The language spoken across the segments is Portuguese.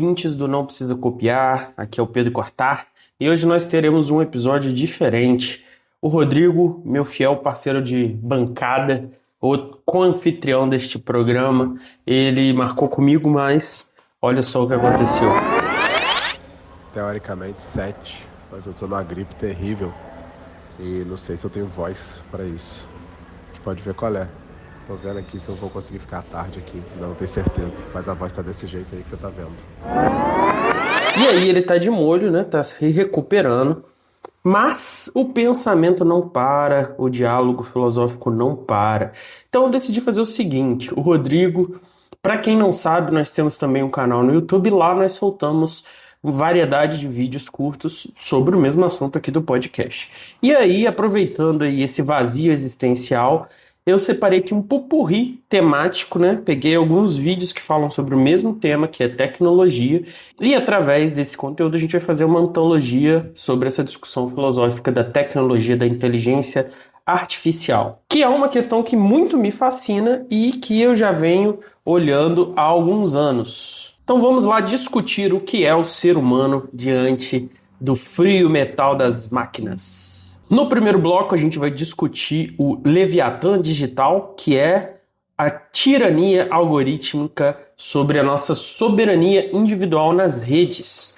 ouvintes do Não Precisa Copiar, aqui é o Pedro Cortar, e hoje nós teremos um episódio diferente. O Rodrigo, meu fiel parceiro de bancada, o co-anfitrião deste programa, ele marcou comigo, mas olha só o que aconteceu. Teoricamente 7, mas eu tô numa gripe terrível e não sei se eu tenho voz pra isso. A gente pode ver qual é. Tô vendo aqui se eu vou conseguir ficar à tarde aqui, não tenho certeza, mas a voz tá desse jeito aí que você tá vendo. E aí ele tá de molho, né? Tá se recuperando. Mas o pensamento não para, o diálogo filosófico não para. Então eu decidi fazer o seguinte, o Rodrigo, para quem não sabe, nós temos também um canal no YouTube, lá nós soltamos variedade de vídeos curtos sobre o mesmo assunto aqui do podcast. E aí, aproveitando aí esse vazio existencial, eu separei aqui um popurrí temático, né? Peguei alguns vídeos que falam sobre o mesmo tema, que é tecnologia, e através desse conteúdo a gente vai fazer uma antologia sobre essa discussão filosófica da tecnologia, da inteligência artificial, que é uma questão que muito me fascina e que eu já venho olhando há alguns anos. Então vamos lá discutir o que é o ser humano diante do frio metal das máquinas. No primeiro bloco, a gente vai discutir o Leviatã digital, que é a tirania algorítmica sobre a nossa soberania individual nas redes.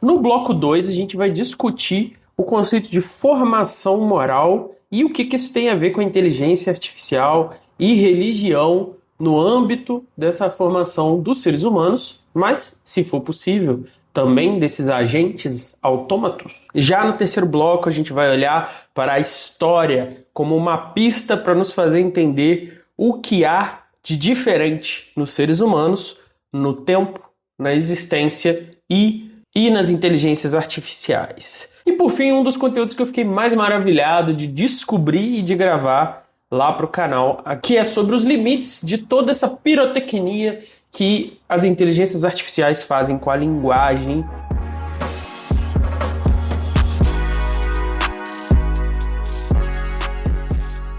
No bloco 2, a gente vai discutir o conceito de formação moral e o que isso tem a ver com a inteligência artificial e religião no âmbito dessa formação dos seres humanos, mas, se for possível, também desses agentes autômatos. Já no terceiro bloco, a gente vai olhar para a história como uma pista para nos fazer entender o que há de diferente nos seres humanos, no tempo, na existência e nas inteligências artificiais. E por fim, um dos conteúdos que eu fiquei mais maravilhado de descobrir e de gravar lá para o canal, que é sobre os limites de toda essa pirotecnia que as inteligências artificiais fazem com a linguagem.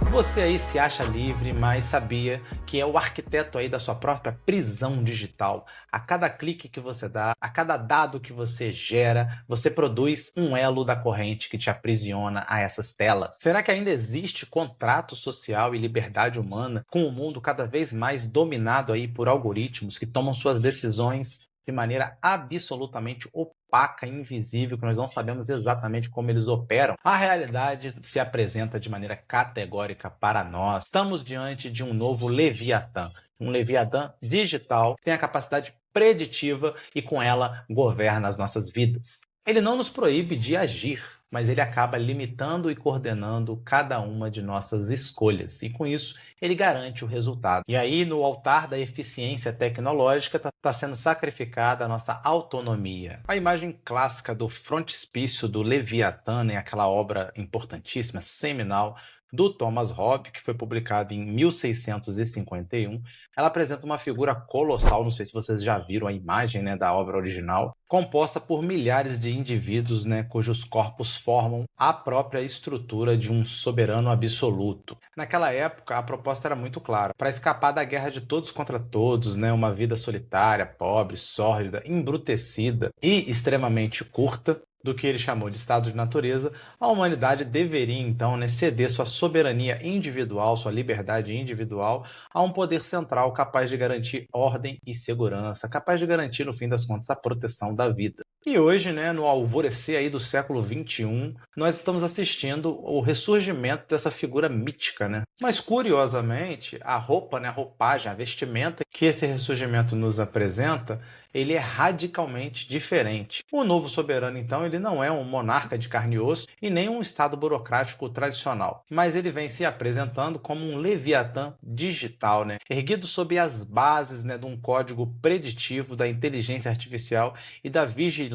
Você aí se acha livre, mas sabia que é o arquiteto aí da sua própria prisão digital. A cada clique que você dá, a cada dado que você gera, você produz um elo da corrente que te aprisiona a essas telas. Será que ainda existe contrato social e liberdade humana com o mundo cada vez mais dominado aí por algoritmos que tomam suas decisões de maneira absolutamente opaca, invisível, que nós não sabemos exatamente como eles operam? A realidade se apresenta de maneira categórica para nós. Estamos diante de um novo Leviatã, um Leviatã digital que tem a capacidade preditiva e com ela governa as nossas vidas. Ele não nos proíbe de agir, mas ele acaba limitando e coordenando cada uma de nossas escolhas. E com isso, ele garante o resultado. E aí, no altar da eficiência tecnológica, está sendo sacrificada a nossa autonomia. A imagem clássica do frontispício do Leviatã, né, aquela obra importantíssima, seminal, do Thomas Hobbes, que foi publicado em 1651, ela apresenta uma figura colossal, não sei se vocês já viram a imagem, né, da obra original, composta por milhares de indivíduos, né, cujos corpos formam a própria estrutura de um soberano absoluto. Naquela época, a proposta era muito clara: para escapar da guerra de todos contra todos, né, uma vida solitária, pobre, sórdida, embrutecida e extremamente curta, do que ele chamou de estado de natureza, a humanidade deveria então, né, ceder sua soberania individual, sua liberdade individual, a um poder central capaz de garantir ordem e segurança, capaz de garantir, no fim das contas, a proteção da vida. E hoje, né, no alvorecer aí do século XXI, nós estamos assistindo o ressurgimento dessa figura mítica, né? Mas, curiosamente, a roupa, né, a roupagem, a vestimenta que esse ressurgimento nos apresenta, ele é radicalmente diferente. O novo soberano, então, ele não é um monarca de carne e osso e nem um estado burocrático tradicional, mas ele vem se apresentando como um Leviatã digital, né, erguido sob as bases, né, de um código preditivo da inteligência artificial e da vigilância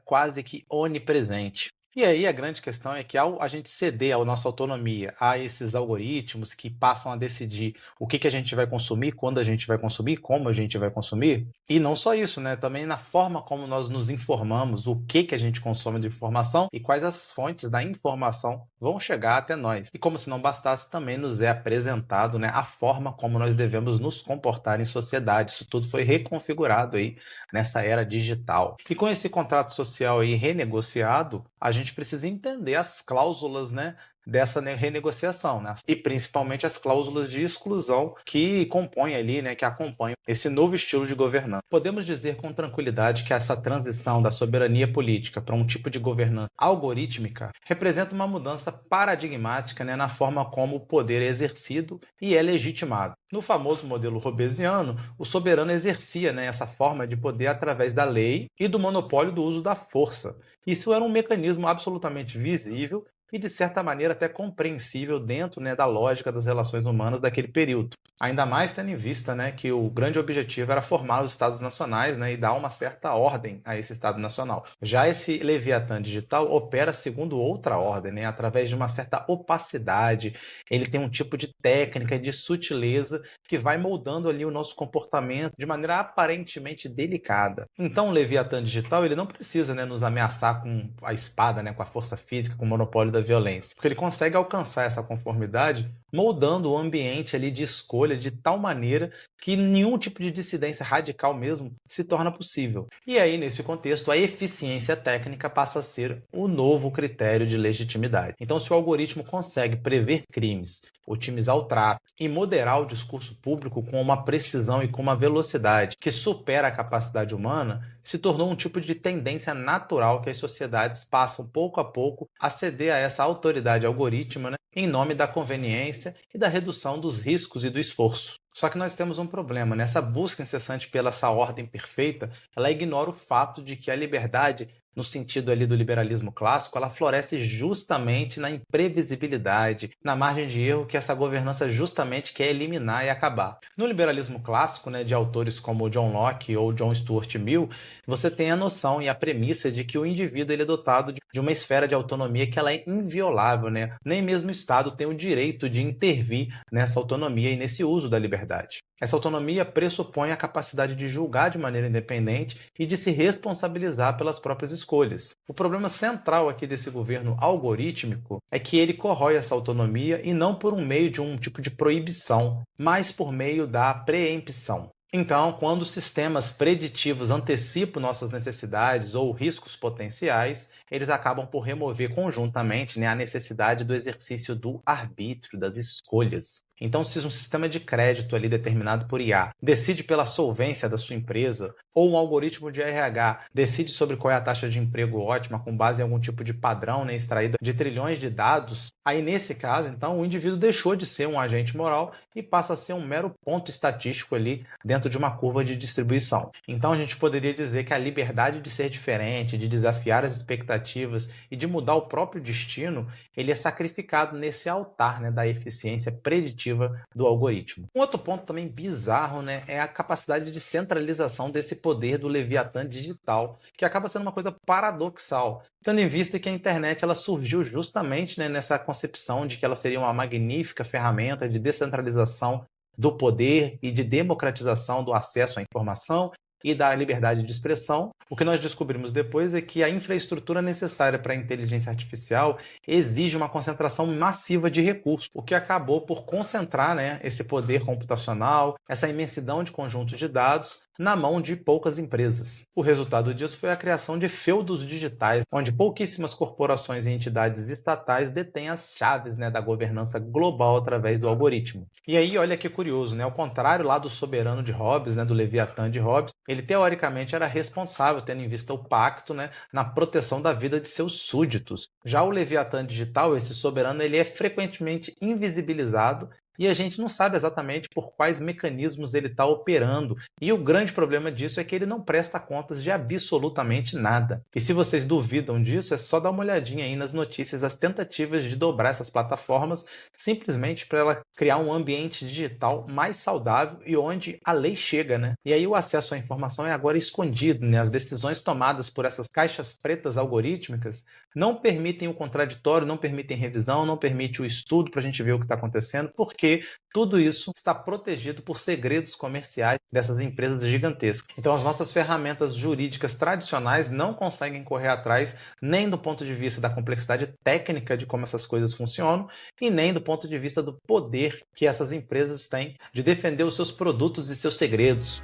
quase que onipresente. E aí a grande questão é que ao a gente ceder a nossa autonomia a esses algoritmos que passam a decidir o que que a gente vai consumir, quando a gente vai consumir, como a gente vai consumir, e não só isso, né? Também na forma como nós nos informamos, o que a gente consome de informação e quais as fontes da informação vão chegar até nós. E como se não bastasse, também nos é apresentado, né, a forma como nós devemos nos comportar em sociedade. Isso tudo foi reconfigurado aí nessa era digital. E com esse contrato social aí renegociado, a gente precisa entender as cláusulas, né, dessa renegociação, né? E principalmente as cláusulas de exclusão que compõem ali, né, que acompanham esse novo estilo de governança. Podemos dizer com tranquilidade que essa transição da soberania política para um tipo de governança algorítmica representa uma mudança paradigmática, né, na forma como o poder é exercido e é legitimado. No famoso modelo robesiano, o soberano exercia, né, essa forma de poder através da lei e do monopólio do uso da força. Isso era um mecanismo absolutamente visível e, de certa maneira, até compreensível dentro, né, da lógica das relações humanas daquele período. Ainda mais tendo em vista, né, que o grande objetivo era formar os Estados nacionais, né, e dar uma certa ordem a esse Estado nacional. Já esse Leviatã digital opera segundo outra ordem, né, através de uma certa opacidade. Ele tem um tipo de técnica, de sutileza, que vai moldando ali o nosso comportamento de maneira aparentemente delicada. Então, o Leviatã digital ele não precisa, né, nos ameaçar com a espada, né, com a força física, com o monopólio da violência, porque ele consegue alcançar essa conformidade moldando o ambiente ali de escolha de tal maneira que nenhum tipo de dissidência radical mesmo se torna possível. E aí, nesse contexto, a eficiência técnica passa a ser o novo critério de legitimidade. Então, se o algoritmo consegue prever crimes, otimizar o tráfego e moderar o discurso público com uma precisão e com uma velocidade que supera a capacidade humana, se tornou um tipo de tendência natural que as sociedades passam pouco a pouco a ceder a essa autoridade algorítmica, né, em nome da conveniência e da redução dos riscos e do esforço. Só que nós temos um problema, né? Essa busca incessante pela essa ordem perfeita, ela ignora o fato de que a liberdade, no sentido ali do liberalismo clássico, ela floresce justamente na imprevisibilidade, na margem de erro que essa governança justamente quer eliminar e acabar. No liberalismo clássico, né, de autores como John Locke ou John Stuart Mill, você tem a noção e a premissa de que o indivíduo ele é dotado de uma esfera de autonomia que ela é inviolável, né? Nem mesmo o Estado tem o direito de intervir nessa autonomia e nesse uso da liberdade. Essa autonomia pressupõe a capacidade de julgar de maneira independente e de se responsabilizar pelas próprias escolhas. O problema central aqui desse governo algorítmico é que ele corrói essa autonomia e não por um meio de um tipo de proibição, mas por meio da preempção. Então, quando sistemas preditivos antecipam nossas necessidades ou riscos potenciais, eles acabam por remover conjuntamente, né, a necessidade do exercício do arbítrio, das escolhas. Então, se um sistema de crédito ali determinado por IA decide pela solvência da sua empresa, ou um algoritmo de RH decide sobre qual é a taxa de emprego ótima com base em algum tipo de padrão, né, extraído de trilhões de dados, aí nesse caso, então, o indivíduo deixou de ser um agente moral e passa a ser um mero ponto estatístico ali dentro de uma curva de distribuição. Então, a gente poderia dizer que a liberdade de ser diferente, de desafiar as expectativas e de mudar o próprio destino, ele é sacrificado nesse altar, né, da eficiência preditiva do algoritmo. Um outro ponto também bizarro, né, é a capacidade de centralização desse poder do Leviatã digital, que acaba sendo uma coisa paradoxal, tendo em vista que a internet ela surgiu justamente, né, nessa concepção de que ela seria uma magnífica ferramenta de descentralização do poder e de democratização do acesso à informação e da liberdade de expressão. O que nós descobrimos depois é que a infraestrutura necessária para a inteligência artificial exige uma concentração massiva de recursos, o que acabou por concentrar, né, esse poder computacional, essa imensidão de conjuntos de dados na mão de poucas empresas. O resultado disso foi a criação de feudos digitais, onde pouquíssimas corporações e entidades estatais detêm as chaves, né, da governança global através do algoritmo. E aí, olha que curioso, né? Ao contrário lá do soberano de Hobbes, né, do Leviatã de Hobbes, ele teoricamente era responsável, tendo em vista o pacto, né, na proteção da vida de seus súditos. Já o Leviatã digital, esse soberano, ele é frequentemente invisibilizado e a gente não sabe exatamente por quais mecanismos ele está operando. E o grande problema disso é que ele não presta contas de absolutamente nada. E se vocês duvidam disso, é só dar uma olhadinha aí nas notícias das tentativas de dobrar essas plataformas simplesmente para ela criar um ambiente digital mais saudável e onde a lei chega, né? E aí o acesso à informação é agora escondido, né? As decisões tomadas por essas caixas pretas algorítmicas não permitem o contraditório, não permitem revisão, não permite o estudo para a gente ver o que está acontecendo, porque tudo isso está protegido por segredos comerciais dessas empresas gigantescas. Então as nossas ferramentas jurídicas tradicionais não conseguem correr atrás nem do ponto de vista da complexidade técnica de como essas coisas funcionam e nem do ponto de vista do poder que essas empresas têm de defender os seus produtos e seus segredos.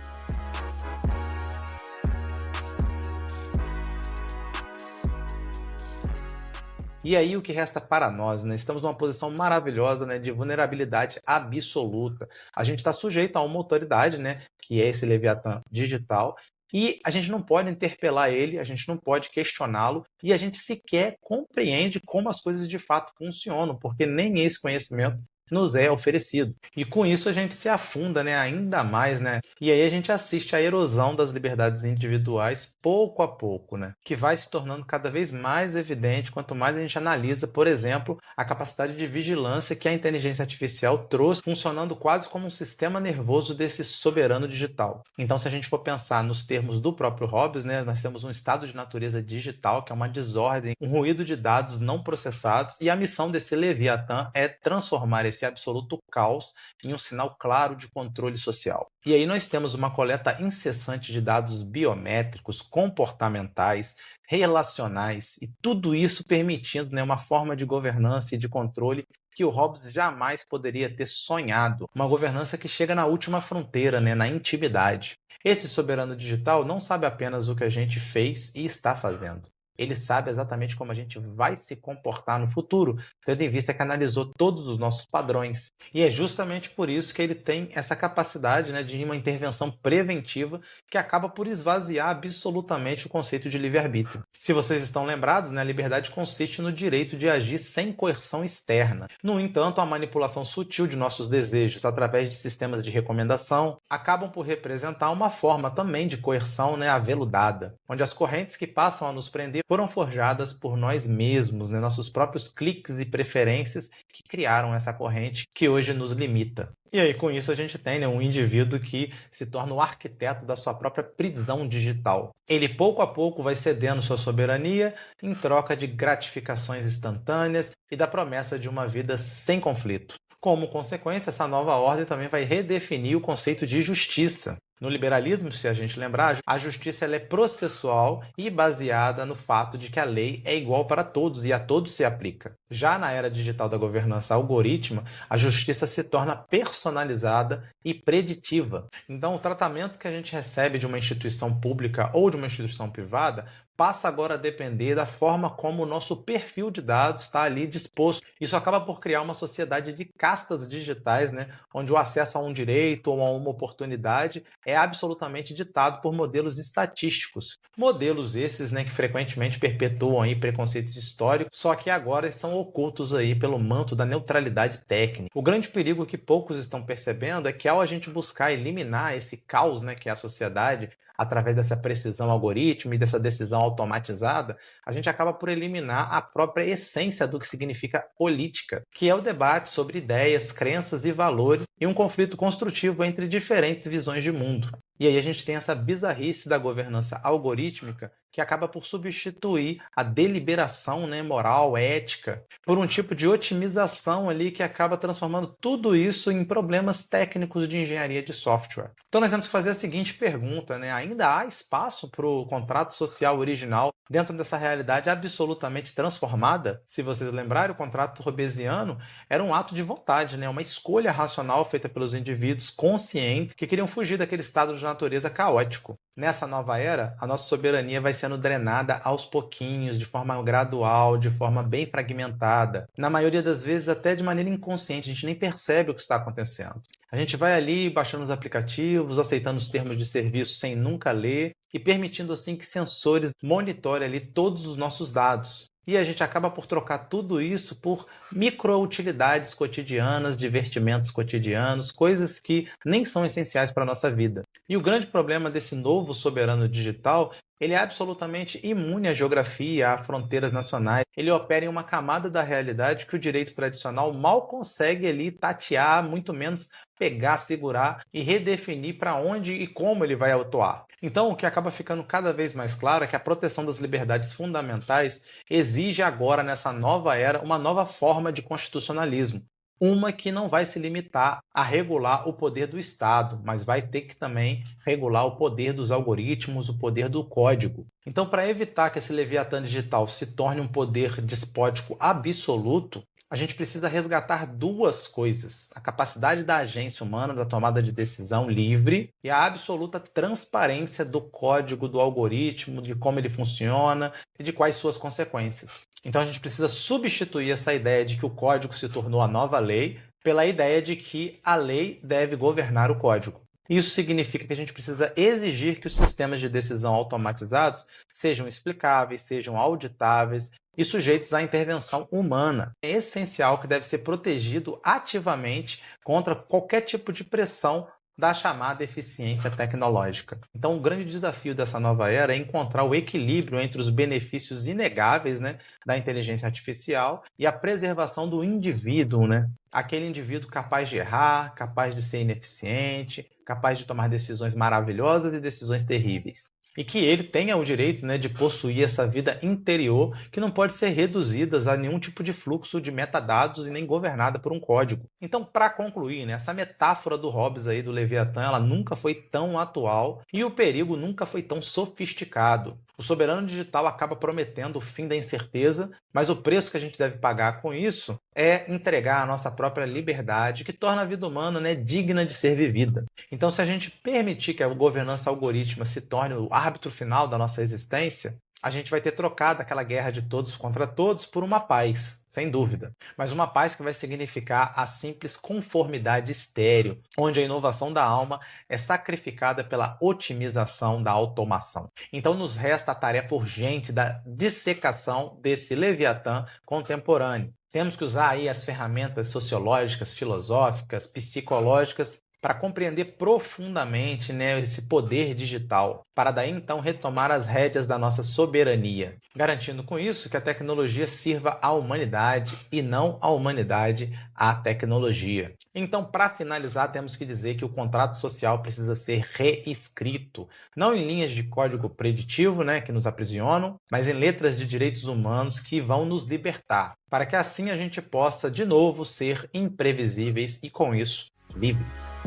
E aí o que resta para nós, né? Estamos numa posição maravilhosa, né, de vulnerabilidade absoluta. A gente está sujeito a uma autoridade, né, que é esse Leviatã digital, e a gente não pode interpelar ele, a gente não pode questioná-lo, e a gente sequer compreende como as coisas de fato funcionam, porque nem esse conhecimento nos é oferecido. E com isso a gente se afunda, né, ainda mais, né? E aí a gente assiste à erosão das liberdades individuais pouco a pouco, né? Que vai se tornando cada vez mais evidente quanto mais a gente analisa, por exemplo, a capacidade de vigilância que a inteligência artificial trouxe, funcionando quase como um sistema nervoso desse soberano digital. Então, se a gente for pensar nos termos do próprio Hobbes, né, nós temos um estado de natureza digital, que é uma desordem, um ruído de dados não processados, e a missão desse Leviatã é transformar esse absoluto caos em um sinal claro de controle social. E aí nós temos uma coleta incessante de dados biométricos, comportamentais, relacionais, e tudo isso permitindo, né, uma forma de governança e de controle que o Hobbes jamais poderia ter sonhado. Uma governança que chega na última fronteira, né, na intimidade. Esse soberano digital não sabe apenas o que a gente fez e está fazendo. Ele sabe exatamente como a gente vai se comportar no futuro, tendo em vista que analisou todos os nossos padrões. E é justamente por isso que ele tem essa capacidade, né, de uma intervenção preventiva que acaba por esvaziar absolutamente o conceito de livre-arbítrio. Se vocês estão lembrados, né, a liberdade consiste no direito de agir sem coerção externa. No entanto, a manipulação sutil de nossos desejos através de sistemas de recomendação acabam por representar uma forma também de coerção, né, aveludada, onde as correntes que passam a nos prender foram forjadas por nós mesmos, né? Nossos próprios cliques e preferências que criaram essa corrente que hoje nos limita. E aí, com isso, a gente tem, né, um indivíduo que se torna o arquiteto da sua própria prisão digital. Ele, pouco a pouco, vai cedendo sua soberania em troca de gratificações instantâneas e da promessa de uma vida sem conflito. Como consequência, essa nova ordem também vai redefinir o conceito de justiça. No liberalismo, se a gente lembrar, a justiça ela é processual e baseada no fato de que a lei é igual para todos e a todos se aplica. Já na era digital da governança algorítmica, a justiça se torna personalizada e preditiva. Então, o tratamento que a gente recebe de uma instituição pública ou de uma instituição privada passa agora a depender da forma como o nosso perfil de dados está ali disposto. Isso acaba por criar uma sociedade de castas digitais, né, onde o acesso a um direito ou a uma oportunidade é absolutamente ditado por modelos estatísticos. Modelos esses, né, que frequentemente perpetuam aí preconceitos históricos, só que agora são ocultos aí pelo manto da neutralidade técnica. O grande perigo que poucos estão percebendo é que ao a gente buscar eliminar esse caos, né, que é a sociedade, através dessa precisão algorítmica e dessa decisão automatizada, a gente acaba por eliminar a própria essência do que significa política, que é o debate sobre ideias, crenças e valores e um conflito construtivo entre diferentes visões de mundo. E aí a gente tem essa bizarrice da governança algorítmica que acaba por substituir a deliberação, né, moral, ética, por um tipo de otimização ali que acaba transformando tudo isso em problemas técnicos de engenharia de software. Então nós temos que fazer a seguinte pergunta, né? Ainda há espaço para o contrato social original dentro dessa realidade absolutamente transformada? Se vocês lembrarem, o contrato hobbesiano era um ato de vontade, né? Uma escolha racional feita pelos indivíduos conscientes que queriam fugir daquele estado de natureza caótico. Nessa nova era, a nossa soberania vai sendo drenada aos pouquinhos, de forma gradual, de forma bem fragmentada. Na maioria das vezes, até de maneira inconsciente, a gente nem percebe o que está acontecendo. A gente vai ali baixando os aplicativos, aceitando os termos de serviço sem nunca ler e permitindo assim que sensores monitorem ali todos os nossos dados. E a gente acaba por trocar tudo isso por micro-utilidades cotidianas, divertimentos cotidianos, coisas que nem são essenciais para a nossa vida. E o grande problema desse novo soberano digital, ele é absolutamente imune à geografia, a fronteiras nacionais. Ele opera em uma camada da realidade que o direito tradicional mal consegue ali tatear, muito menos pegar, segurar e redefinir para onde e como ele vai atuar. Então, o que acaba ficando cada vez mais claro é que a proteção das liberdades fundamentais exige agora, nessa nova era, uma nova forma de constitucionalismo. Uma que não vai se limitar a regular o poder do Estado, mas vai ter que também regular o poder dos algoritmos, o poder do código. Então, para evitar que esse Leviatã digital se torne um poder despótico absoluto, a gente precisa resgatar duas coisas: a capacidade da agência humana da tomada de decisão livre e a absoluta transparência do código, do algoritmo, de como ele funciona e de quais suas consequências. Então a gente precisa substituir essa ideia de que o código se tornou a nova lei pela ideia de que a lei deve governar o código. Isso significa que a gente precisa exigir que os sistemas de decisão automatizados sejam explicáveis, sejam auditáveis e sujeitos à intervenção humana. É essencial que deve ser protegido ativamente contra qualquer tipo de pressão da chamada eficiência tecnológica. Então, o grande desafio dessa nova era é encontrar o equilíbrio entre os benefícios inegáveis, da inteligência artificial e a preservação do indivíduo, aquele indivíduo capaz de errar, capaz de ser ineficiente, capaz de tomar decisões maravilhosas e decisões terríveis. E que ele tenha o direito, de possuir essa vida interior que não pode ser reduzida a nenhum tipo de fluxo de metadados e nem governada por um código. Então, para concluir, essa metáfora do Hobbes aí, do Leviatã, ela nunca foi tão atual e o perigo nunca foi tão sofisticado. O soberano digital acaba prometendo o fim da incerteza, mas o preço que a gente deve pagar com isso é entregar a nossa própria liberdade, que torna a vida humana digna de ser vivida. Então, se a gente permitir que a governança algorítmica se torne o árbitro final da nossa existência, a gente vai ter trocado aquela guerra de todos contra todos por uma paz, sem dúvida. Mas uma paz que vai significar a simples conformidade estéril, onde a inovação da alma é sacrificada pela otimização da automação. Então nos resta a tarefa urgente da dissecação desse Leviatã contemporâneo. Temos que usar aí as ferramentas sociológicas, filosóficas, psicológicas para compreender profundamente esse poder digital, para daí então retomar as rédeas da nossa soberania, garantindo com isso que a tecnologia sirva à humanidade e não a humanidade à tecnologia. Então, para finalizar, temos que dizer que o contrato social precisa ser reescrito, não em linhas de código preditivo, que nos aprisionam, mas em letras de direitos humanos que vão nos libertar, para que assim a gente possa de novo ser imprevisíveis e com isso livres.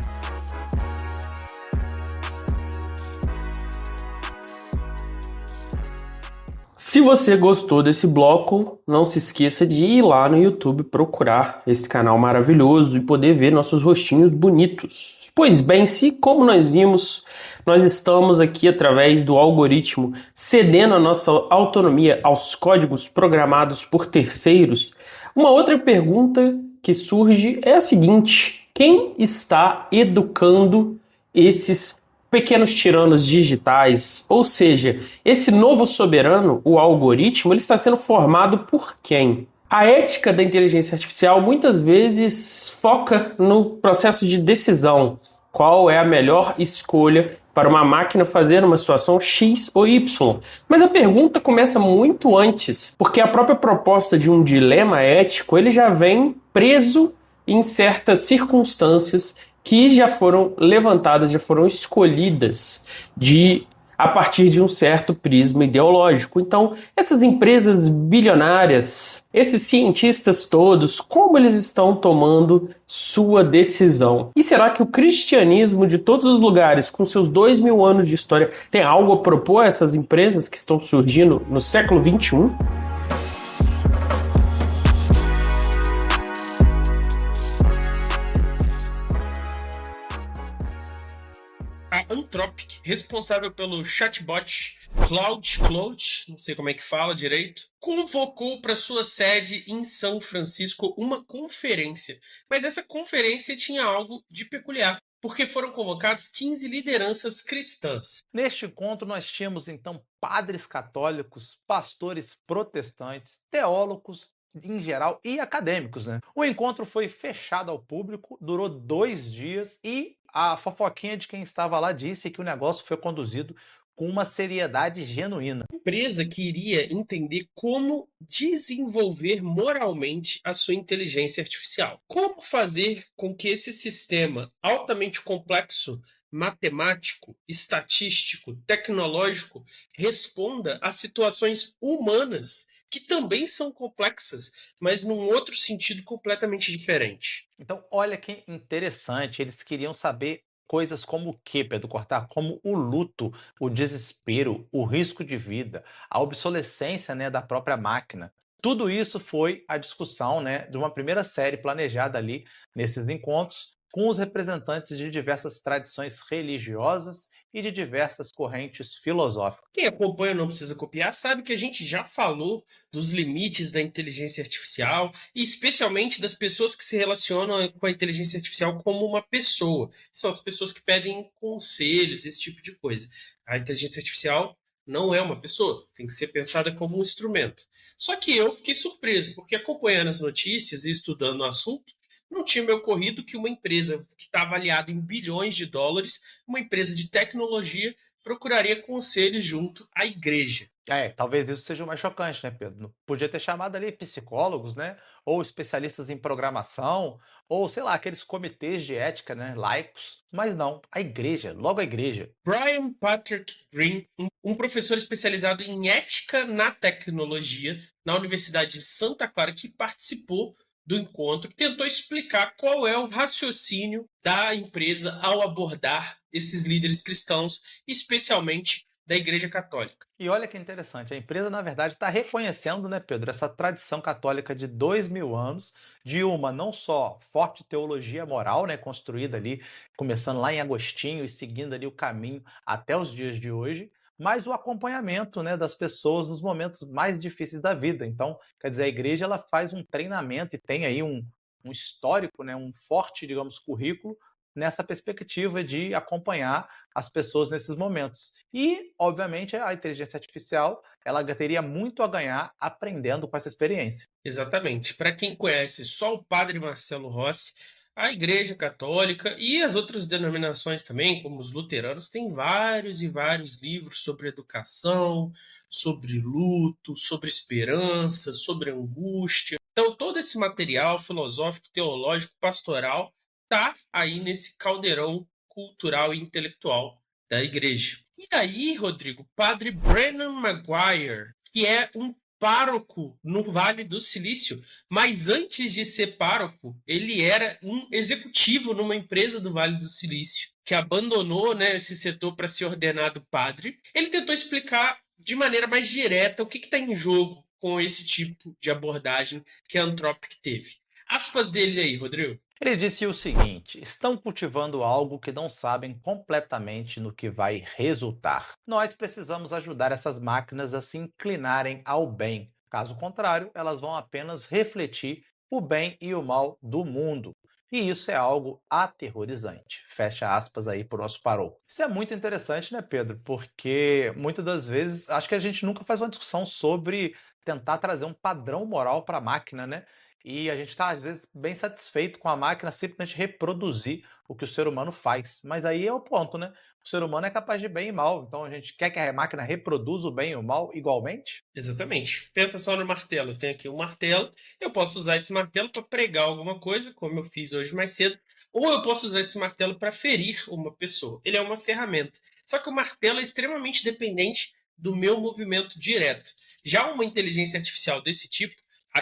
Se você gostou desse bloco, não se esqueça de ir lá no YouTube procurar esse canal maravilhoso e poder ver nossos rostinhos bonitos. Pois bem, se, como nós vimos, nós estamos aqui através do algoritmo cedendo a nossa autonomia aos códigos programados por terceiros, uma outra pergunta que surge é a seguinte: quem está educando esses pequenos tiranos digitais? Ou seja, esse novo soberano, o algoritmo, ele está sendo formado por quem? A ética da inteligência artificial muitas vezes foca no processo de decisão. Qual é a melhor escolha para uma máquina fazer numa situação X ou Y? Mas a pergunta começa muito antes, porque a própria proposta de um dilema ético, ele já vem preso em certas circunstâncias que já foram levantadas, já foram escolhidas a partir de um certo prisma ideológico. Então, essas empresas bilionárias, esses cientistas todos, como eles estão tomando sua decisão? E será que o cristianismo de todos os lugares, com seus 2000 anos de história, tem algo a propor a essas empresas que estão surgindo no século XXI? A Anthropic, responsável pelo chatbot Claude, não sei como é que fala direito, convocou para sua sede em São Francisco uma conferência. Mas essa conferência tinha algo de peculiar. porque foram convocadas 15 lideranças cristãs. Neste encontro, nós tínhamos então padres católicos, pastores protestantes, teólogos em geral e acadêmicos, né? O encontro foi fechado ao público, durou 2 dias e a fofoquinha de quem estava lá disse que o negócio foi conduzido com uma seriedade genuína. Empresa que iria entender como desenvolver moralmente a sua inteligência artificial. Como fazer com que esse sistema altamente complexo, matemático, estatístico, tecnológico, responda a situações humanas que também são complexas, mas num outro sentido completamente diferente. Então, olha que interessante, eles queriam saber coisas como o quê, Pedro Cortar? Como o luto, o desespero, o risco de vida, a obsolescência, né, da própria máquina. Tudo isso foi a discussão, né, de uma primeira série planejada ali nesses encontros com os representantes de diversas tradições religiosas e de diversas correntes filosóficas. Quem acompanha Não Precisa Copiar sabe que a gente já falou dos limites da inteligência artificial e especialmente das pessoas que se relacionam com a inteligência artificial como uma pessoa. São as pessoas que pedem conselhos, esse tipo de coisa. A inteligência artificial não é uma pessoa, tem que ser pensada como um instrumento. Só que eu fiquei surpreso, porque acompanhando as notícias e estudando o assunto, não tinha me ocorrido que uma empresa que está avaliada em bilhões de dólares, uma empresa de tecnologia, procuraria conselhos junto à igreja. Talvez isso seja o mais chocante, né, Pedro? Podia ter chamado ali psicólogos, né? Ou especialistas em programação, ou sei lá, aqueles comitês de ética, né? Laicos. Mas não, a igreja, logo a igreja. Brian Patrick Green, um professor especializado em ética na tecnologia na Universidade de Santa Clara, que participou do encontro, tentou explicar qual é o raciocínio da empresa ao abordar esses líderes cristãos, especialmente da Igreja Católica. E olha que interessante, a empresa, na verdade, está reconhecendo, né, Pedro, essa tradição católica de 2000 anos, de uma não só forte teologia moral, né, construída ali, começando lá em Agostinho e seguindo ali o caminho até os dias de hoje, mas o acompanhamento, né, das pessoas nos momentos mais difíceis da vida. Então, quer dizer, a igreja ela faz um treinamento e tem aí um histórico, né, um forte, digamos, currículo nessa perspectiva de acompanhar as pessoas nesses momentos. E, obviamente, a inteligência artificial ela teria muito a ganhar aprendendo com essa experiência. Exatamente. Para quem conhece só o Padre Marcelo Rossi, a Igreja Católica e as outras denominações também, como os luteranos, têm vários e vários livros sobre educação, sobre luto, sobre esperança, sobre angústia. Então, todo esse material filosófico, teológico, pastoral está aí nesse caldeirão cultural e intelectual da igreja. E aí, Rodrigo, Padre Brennan Maguire, que é um pároco no Vale do Silício, mas antes de ser pároco, ele era um executivo numa empresa do Vale do Silício, que abandonou, né, esse setor para ser ordenado padre. Ele tentou explicar de maneira mais direta o que está em jogo com esse tipo de abordagem que a Anthropic teve. Aspas dele aí, Rodrigo. Ele disse o seguinte: estão cultivando algo que não sabem completamente no que vai resultar. Nós precisamos ajudar essas máquinas a se inclinarem ao bem. Caso contrário, elas vão apenas refletir o bem e o mal do mundo. E isso é algo aterrorizante. Fecha aspas aí para o nosso parou. Isso é muito interessante, né, Pedro? Porque muitas das vezes acho que a gente nunca faz uma discussão sobre tentar trazer um padrão moral para a máquina, né? E a gente está, às vezes, bem satisfeito com a máquina simplesmente reproduzir o que o ser humano faz. Mas aí é o ponto, né? O ser humano é capaz de bem e mal. Então a gente quer que a máquina reproduza o bem e o mal igualmente? Exatamente. Pensa só no martelo. Eu tenho aqui um martelo. Eu posso usar esse martelo para pregar alguma coisa, como eu fiz hoje mais cedo. Ou eu posso usar esse martelo para ferir uma pessoa. Ele é uma ferramenta. Só que o martelo é extremamente dependente do meu movimento direto. Já uma inteligência artificial desse tipo,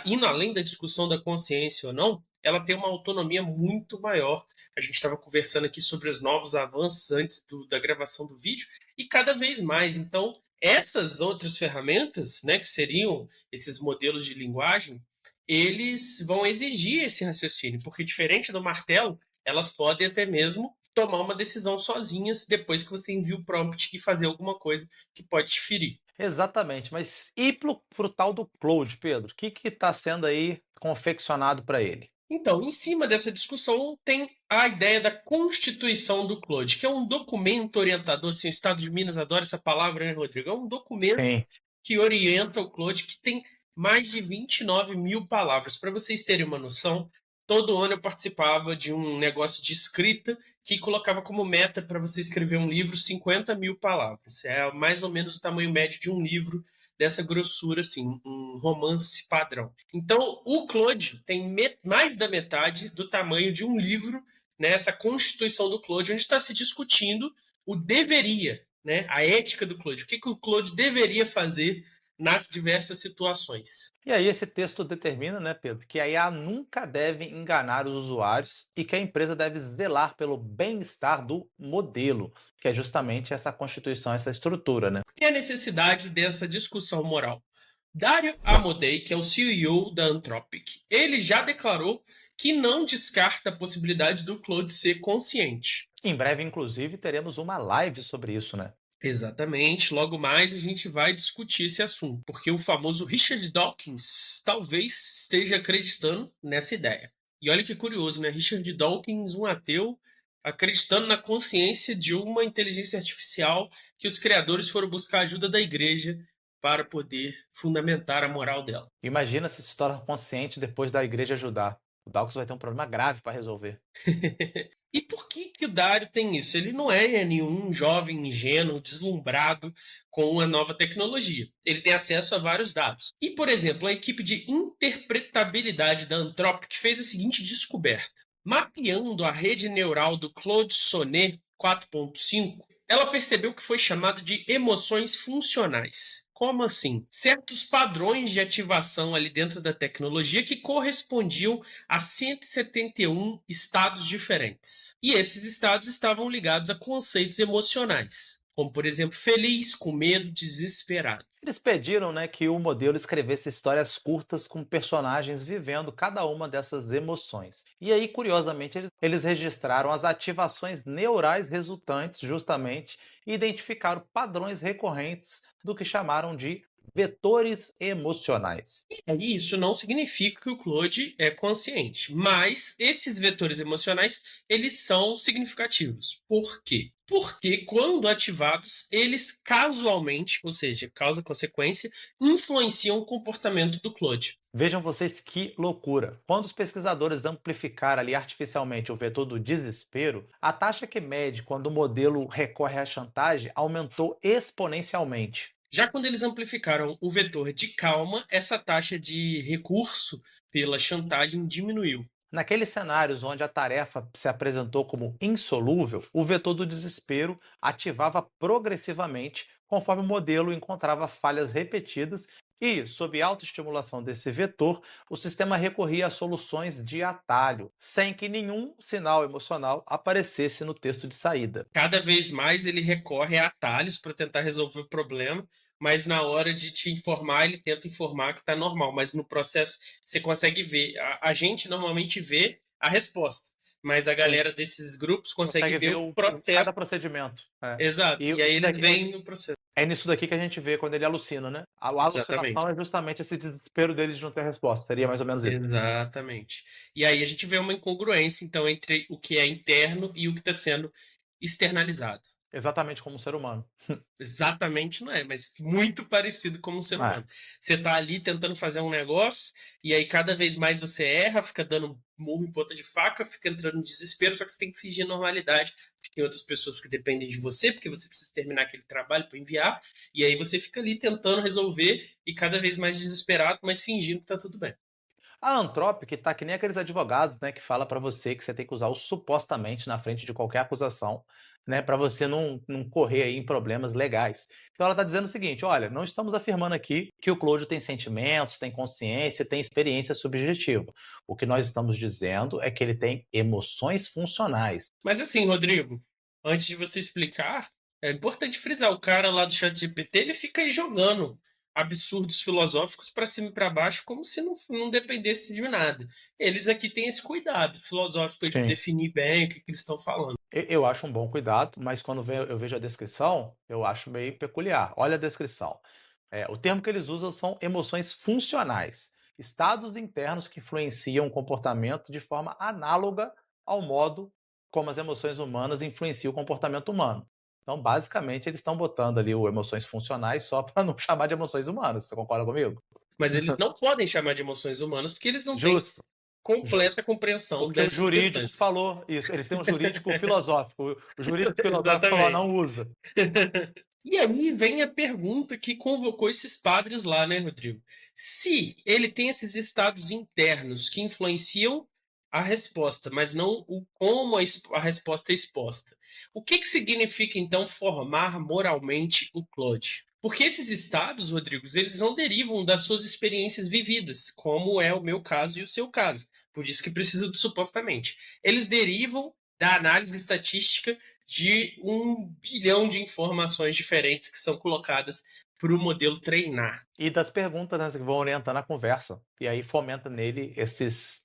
indo além da discussão da consciência ou não, ela tem uma autonomia muito maior. A gente estava conversando aqui sobre os novos avanços antes da gravação do vídeo, e cada vez mais. Então, essas outras ferramentas, né, que seriam esses modelos de linguagem, eles vão exigir esse raciocínio, porque diferente do martelo, elas podem até mesmo tomar uma decisão sozinhas depois que você envia o prompt e fazer alguma coisa que pode te ferir. Exatamente, mas e pro tal do Claude, Pedro? O que está sendo aí confeccionado para ele? Então, em cima dessa discussão, tem a ideia da Constituição do Claude, que é um documento orientador, assim, o Estado de Minas adora essa palavra, né, Rodrigo? É um documento Sim. que orienta o Claude, que tem mais de 29 mil palavras. Para vocês terem uma noção, todo ano eu participava de um negócio de escrita que colocava como meta para você escrever um livro 50 mil palavras. É mais ou menos o tamanho médio de um livro dessa grossura, assim, um romance padrão. Então, o Claude tem mais da metade do tamanho de um livro, né, essa Constituição do Claude, onde está se discutindo o deveria, né, a ética do Claude, o que o Claude deveria fazer nas diversas situações. E aí esse texto determina, né, Pedro, que a IA nunca deve enganar os usuários e que a empresa deve zelar pelo bem-estar do modelo, que é justamente essa constituição, essa estrutura, né? E a necessidade dessa discussão moral. Dario Amodei, que é o CEO da Anthropic, ele já declarou que não descarta a possibilidade do Claude ser consciente. Em breve, inclusive, teremos uma live sobre isso, né? Exatamente, logo mais a gente vai discutir esse assunto, porque o famoso Richard Dawkins talvez esteja acreditando nessa ideia. E olha que curioso, né? Richard Dawkins, um ateu, acreditando na consciência de uma inteligência artificial que os criadores foram buscar ajuda da igreja para poder fundamentar a moral dela. Imagina se torna consciente depois da igreja ajudar. O Dawkins vai ter um problema grave para resolver. E por que o Dário tem isso? Ele não é nenhum jovem ingênuo, deslumbrado com a nova tecnologia. Ele tem acesso a vários dados. E, por exemplo, a equipe de interpretabilidade da Anthropic fez a seguinte descoberta. Mapeando a rede neural do Claude Sonnet 4.5, ela percebeu que foi chamado de emoções funcionais. Como assim? Certos padrões de ativação ali dentro da tecnologia que correspondiam a 171 estados diferentes. E esses estados estavam ligados a conceitos emocionais, como por exemplo, feliz, com medo, desesperado. Eles pediram, né, que o modelo escrevesse histórias curtas com personagens vivendo cada uma dessas emoções. E aí, curiosamente, eles registraram as ativações neurais resultantes, justamente, e identificaram padrões recorrentes do que chamaram de vetores emocionais. E isso não significa que o Claude é consciente, mas esses vetores emocionais, eles são significativos. Por quê? Porque quando ativados, eles casualmente, ou seja, causa-consequência, influenciam o comportamento do Claude. Vejam vocês que loucura. Quando os pesquisadores amplificaram ali artificialmente o vetor do desespero, a taxa que mede quando o modelo recorre à chantagem aumentou exponencialmente. Já quando eles amplificaram o vetor de calma, essa taxa de recurso pela chantagem diminuiu. Naqueles cenários onde a tarefa se apresentou como insolúvel, o vetor do desespero ativava progressivamente conforme o modelo encontrava falhas repetidas e, sob autoestimulação desse vetor, o sistema recorria a soluções de atalho, sem que nenhum sinal emocional aparecesse no texto de saída. Cada vez mais ele recorre a atalhos para tentar resolver o problema, mas na hora de te informar, ele tenta informar que está normal, mas no processo você consegue ver. A gente normalmente vê a resposta, mas a galera desses grupos consegue ver o processo. Cada procedimento. Exato, e aí eles veem no processo. É nisso daqui que a gente vê quando ele alucina, né? A alucinação é justamente esse desespero dele de não ter resposta. Seria mais ou menos isso. Exatamente. E aí a gente vê uma incongruência, então, entre o que é interno e o que está sendo externalizado. Exatamente como um ser humano. Exatamente não é, mas muito parecido como um ser humano. Você tá ali tentando fazer um negócio, e aí cada vez mais você erra, fica dando murro em ponta de faca, fica entrando em desespero, só que você tem que fingir normalidade, porque tem outras pessoas que dependem de você, porque você precisa terminar aquele trabalho para enviar, e aí você fica ali tentando resolver, e cada vez mais desesperado, mas fingindo que tá tudo bem. A Anthropic tá que nem aqueles advogados, né, que fala para você que você tem que usar o supostamente na frente de qualquer acusação, né, para você não correr aí em problemas legais. Então ela está dizendo o seguinte: olha, não estamos afirmando aqui que o Claude tem sentimentos, tem consciência, tem experiência subjetiva. O que nós estamos dizendo é que ele tem emoções funcionais. Mas assim, Rodrigo, antes de você explicar, é importante frisar, o cara lá do ChatGPT, ele fica aí jogando absurdos filosóficos para cima e para baixo, como se não dependesse de nada. Eles aqui têm esse cuidado filosófico de definir bem o que eles estão falando. Eu acho um bom cuidado, mas quando eu vejo a descrição, eu acho meio peculiar. Olha a descrição. O termo que eles usam são emoções funcionais. estados internos que influenciam o comportamento de forma análoga ao modo como as emoções humanas influenciam o comportamento humano. Então, basicamente, eles estão botando ali o emoções funcionais só para não chamar de emoções humanas. Você concorda comigo? Mas eles não podem chamar de emoções humanas porque eles não têm Justo, completa justo. compreensão Porque o dessas jurídico questões. falou isso. Eles têm um jurídico filosófico. O jurídico filosófico falou, Exatamente. não usa. E aí vem a pergunta que convocou esses padres lá, né, Rodrigo? Se ele tem esses estados internos que influenciam a resposta, mas não o como a resposta é exposta. O que significa, então, formar moralmente o Claude? Porque esses estados, Rodrigo, eles não derivam das suas experiências vividas, como é o meu caso e o seu caso. Por isso que precisa do supostamente. Eles derivam da análise estatística de 1 bilhão de informações diferentes que são colocadas para o modelo treinar. E das perguntas, né, que vão orientando a conversa. E aí fomenta nele essas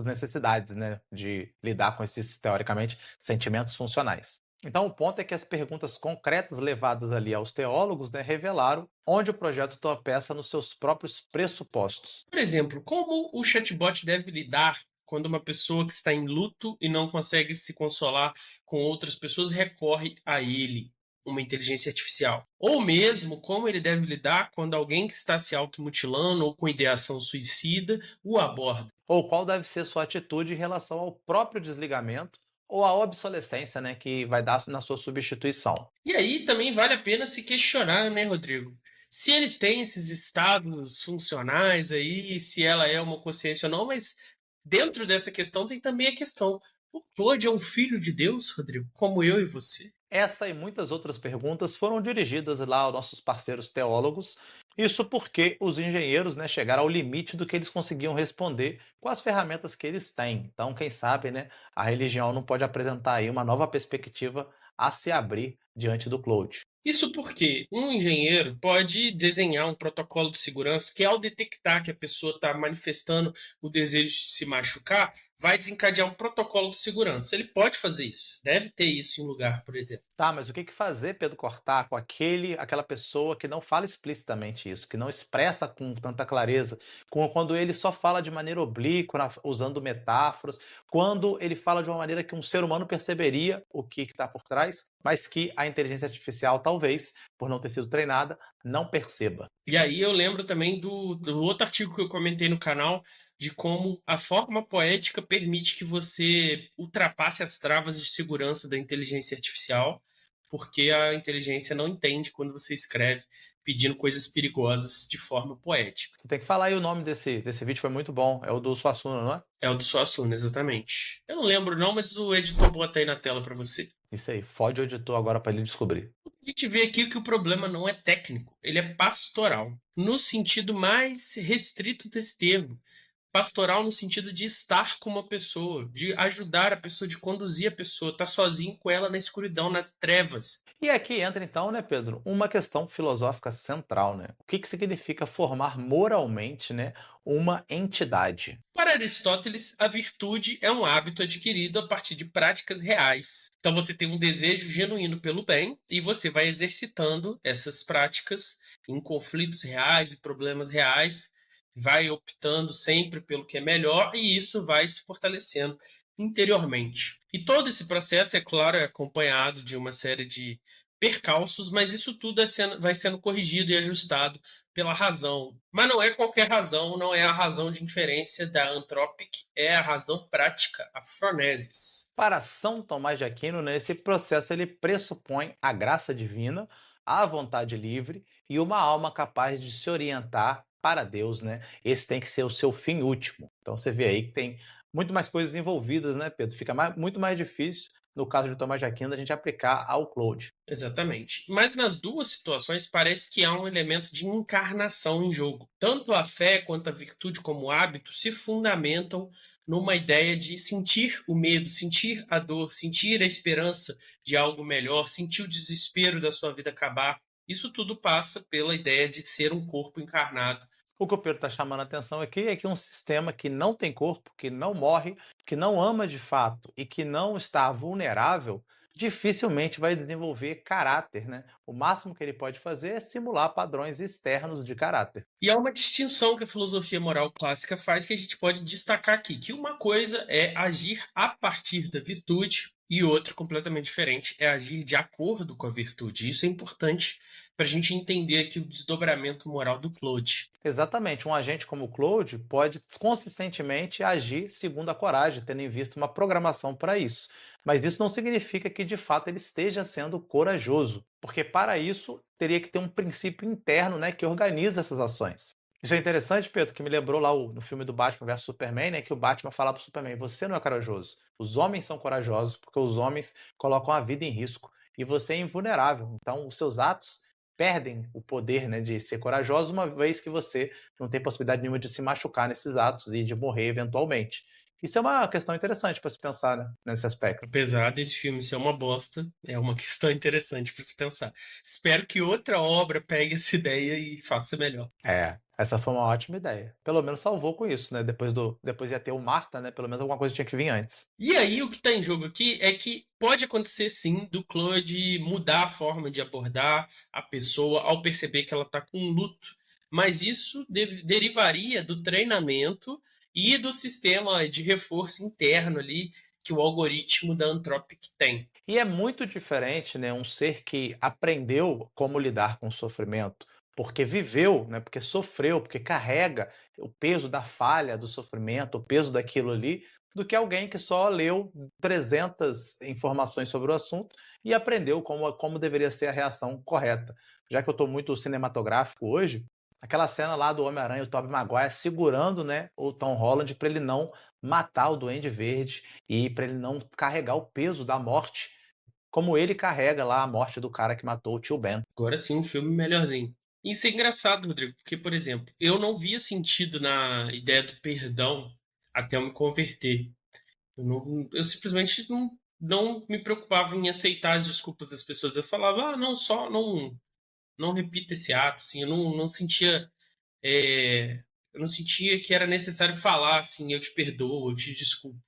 necessidades, né, de lidar com esses, teoricamente, sentimentos funcionais. Então, o ponto é que as perguntas concretas levadas ali aos teólogos, né, revelaram onde o projeto tropeça nos seus próprios pressupostos. Por exemplo, como o chatbot deve lidar quando uma pessoa que está em luto e não consegue se consolar com outras pessoas recorre a ele, uma inteligência artificial? Ou mesmo como ele deve lidar quando alguém que está se automutilando ou com ideação suicida o aborda? Ou qual deve ser sua atitude em relação ao próprio desligamento ou à obsolescência, né, que vai dar na sua substituição. E aí também vale a pena se questionar, né, Rodrigo? Se eles têm esses estados funcionais aí, se ela é uma consciência ou não, mas dentro dessa questão tem também a questão: o Claude é um filho de Deus, Rodrigo, como eu e você? Essa e muitas outras perguntas foram dirigidas lá aos nossos parceiros teólogos, isso porque os engenheiros, né, chegaram ao limite do que eles conseguiam responder com as ferramentas que eles têm. Então, quem sabe, né, a religião não pode apresentar aí uma nova perspectiva a se abrir diante do Claude. Isso porque um engenheiro pode desenhar um protocolo de segurança que, ao detectar que a pessoa está manifestando o desejo de se machucar, vai desencadear um protocolo de segurança. Ele pode fazer isso, deve ter isso em lugar, por exemplo. Tá, mas o que fazer, Pedro Cortar, com aquela pessoa que não fala explicitamente isso, que não expressa com tanta clareza, quando ele só fala de maneira oblíqua, usando metáforas, quando ele fala de uma maneira que um ser humano perceberia o que está por trás, mas que a inteligência artificial, talvez, por não ter sido treinada, não perceba. E aí eu lembro também do outro artigo que eu comentei no canal, de como a forma poética permite que você ultrapasse as travas de segurança da inteligência artificial, porque a inteligência não entende quando você escreve pedindo coisas perigosas de forma poética. Você tem que falar aí o nome desse vídeo, foi muito bom. É o do Suassuna, não é? É o do Suassuna, exatamente. Eu não lembro não, mas o editor bota aí na tela para você. Isso aí, fode o editor agora para ele descobrir. A gente vê aqui que o problema não é técnico, ele é pastoral, no sentido mais restrito desse termo. Pastoral no sentido de estar com uma pessoa, de ajudar a pessoa, de conduzir a pessoa, estar sozinho com ela na escuridão, nas trevas. E aqui entra então, né, Pedro, uma questão filosófica central, né? O que significa formar moralmente, né, uma entidade? Para Aristóteles, a virtude é um hábito adquirido a partir de práticas reais. Então você tem um desejo genuíno pelo bem e você vai exercitando essas práticas em conflitos reais e problemas reais, vai optando sempre pelo que é melhor e isso vai se fortalecendo interiormente. E todo esse processo, é claro, é acompanhado de uma série de percalços, mas isso tudo vai sendo corrigido e ajustado pela razão. Mas não é qualquer razão, não é a razão de inferência da Anthropic, é a razão prática, a phronesis. Para São Tomás de Aquino, né, esse processo ele pressupõe a graça divina, a vontade livre e uma alma capaz de se orientar para Deus, né? Esse tem que ser o seu fim último. Então você vê aí que tem muito mais coisas envolvidas, né, Pedro? Fica muito mais difícil, no caso de Tomás de Aquino, a gente aplicar ao Claude. Exatamente. Mas nas duas situações parece que há um elemento de encarnação em jogo. Tanto a fé quanto a virtude como hábito se fundamentam numa ideia de sentir o medo, sentir a dor, sentir a esperança de algo melhor, sentir o desespero da sua vida acabar. Isso tudo passa pela ideia de ser um corpo encarnado. O que o Pedro está chamando a atenção aqui é que um sistema que não tem corpo, que não morre, que não ama de fato e que não está vulnerável, dificilmente vai desenvolver caráter, né? O máximo que ele pode fazer é simular padrões externos de caráter. E há uma distinção que a filosofia moral clássica faz que a gente pode destacar aqui, que uma coisa é agir a partir da virtude e outra completamente diferente é agir de acordo com a virtude. Isso é importante para a gente entender aqui o desdobramento moral do Claude. Exatamente, um agente como o Claude pode consistentemente agir segundo a coragem, tendo em vista uma programação para isso. Mas isso não significa que de fato ele esteja sendo corajoso, porque para isso teria que ter um princípio interno, né, que organiza essas ações. Isso é interessante, Pedro, que me lembrou lá no filme do Batman vs Superman, né, que o Batman fala para o Superman: você não é corajoso. Os homens são corajosos porque os homens colocam a vida em risco e você é invulnerável. Então, os seus atos perdem o poder, né, de ser corajoso, uma vez que você não tem possibilidade nenhuma de se machucar nesses atos e de morrer eventualmente. Isso é uma questão interessante para se pensar, né, nesse aspecto. Apesar desse filme ser uma bosta, é uma questão interessante para se pensar. Espero que outra obra pegue essa ideia e faça melhor. Essa foi uma ótima ideia. Pelo menos salvou com isso, né? Depois ia ter o Marta, né? Pelo menos alguma coisa tinha que vir antes. E aí, o que está em jogo aqui é que pode acontecer sim do Claude mudar a forma de abordar a pessoa ao perceber que ela está com um luto. Mas isso derivaria do treinamento e do sistema de reforço interno ali que o algoritmo da Anthropic tem. E é muito diferente, né? Um ser que aprendeu como lidar com o sofrimento, porque viveu, né? Porque sofreu, porque carrega o peso da falha, do sofrimento, o peso daquilo ali, do que alguém que só leu 300 informações sobre o assunto e aprendeu como deveria ser a reação correta. Já que eu estou muito cinematográfico hoje, aquela cena lá do Homem-Aranha, o Tobey Maguire segurando, né, o Tom Holland para ele não matar o Duende Verde e para ele não carregar o peso da morte, como ele carrega lá a morte do cara que matou o tio Ben. Agora sim, um filme melhorzinho. Isso é engraçado, Rodrigo, porque, por exemplo, eu não via sentido na ideia do perdão até eu me converter. Eu simplesmente não me preocupava em aceitar as desculpas das pessoas. Eu falava, não, só não repita esse ato, assim, eu não sentia, eu não sentia que era necessário falar, assim, eu te perdoo, eu te desculpo.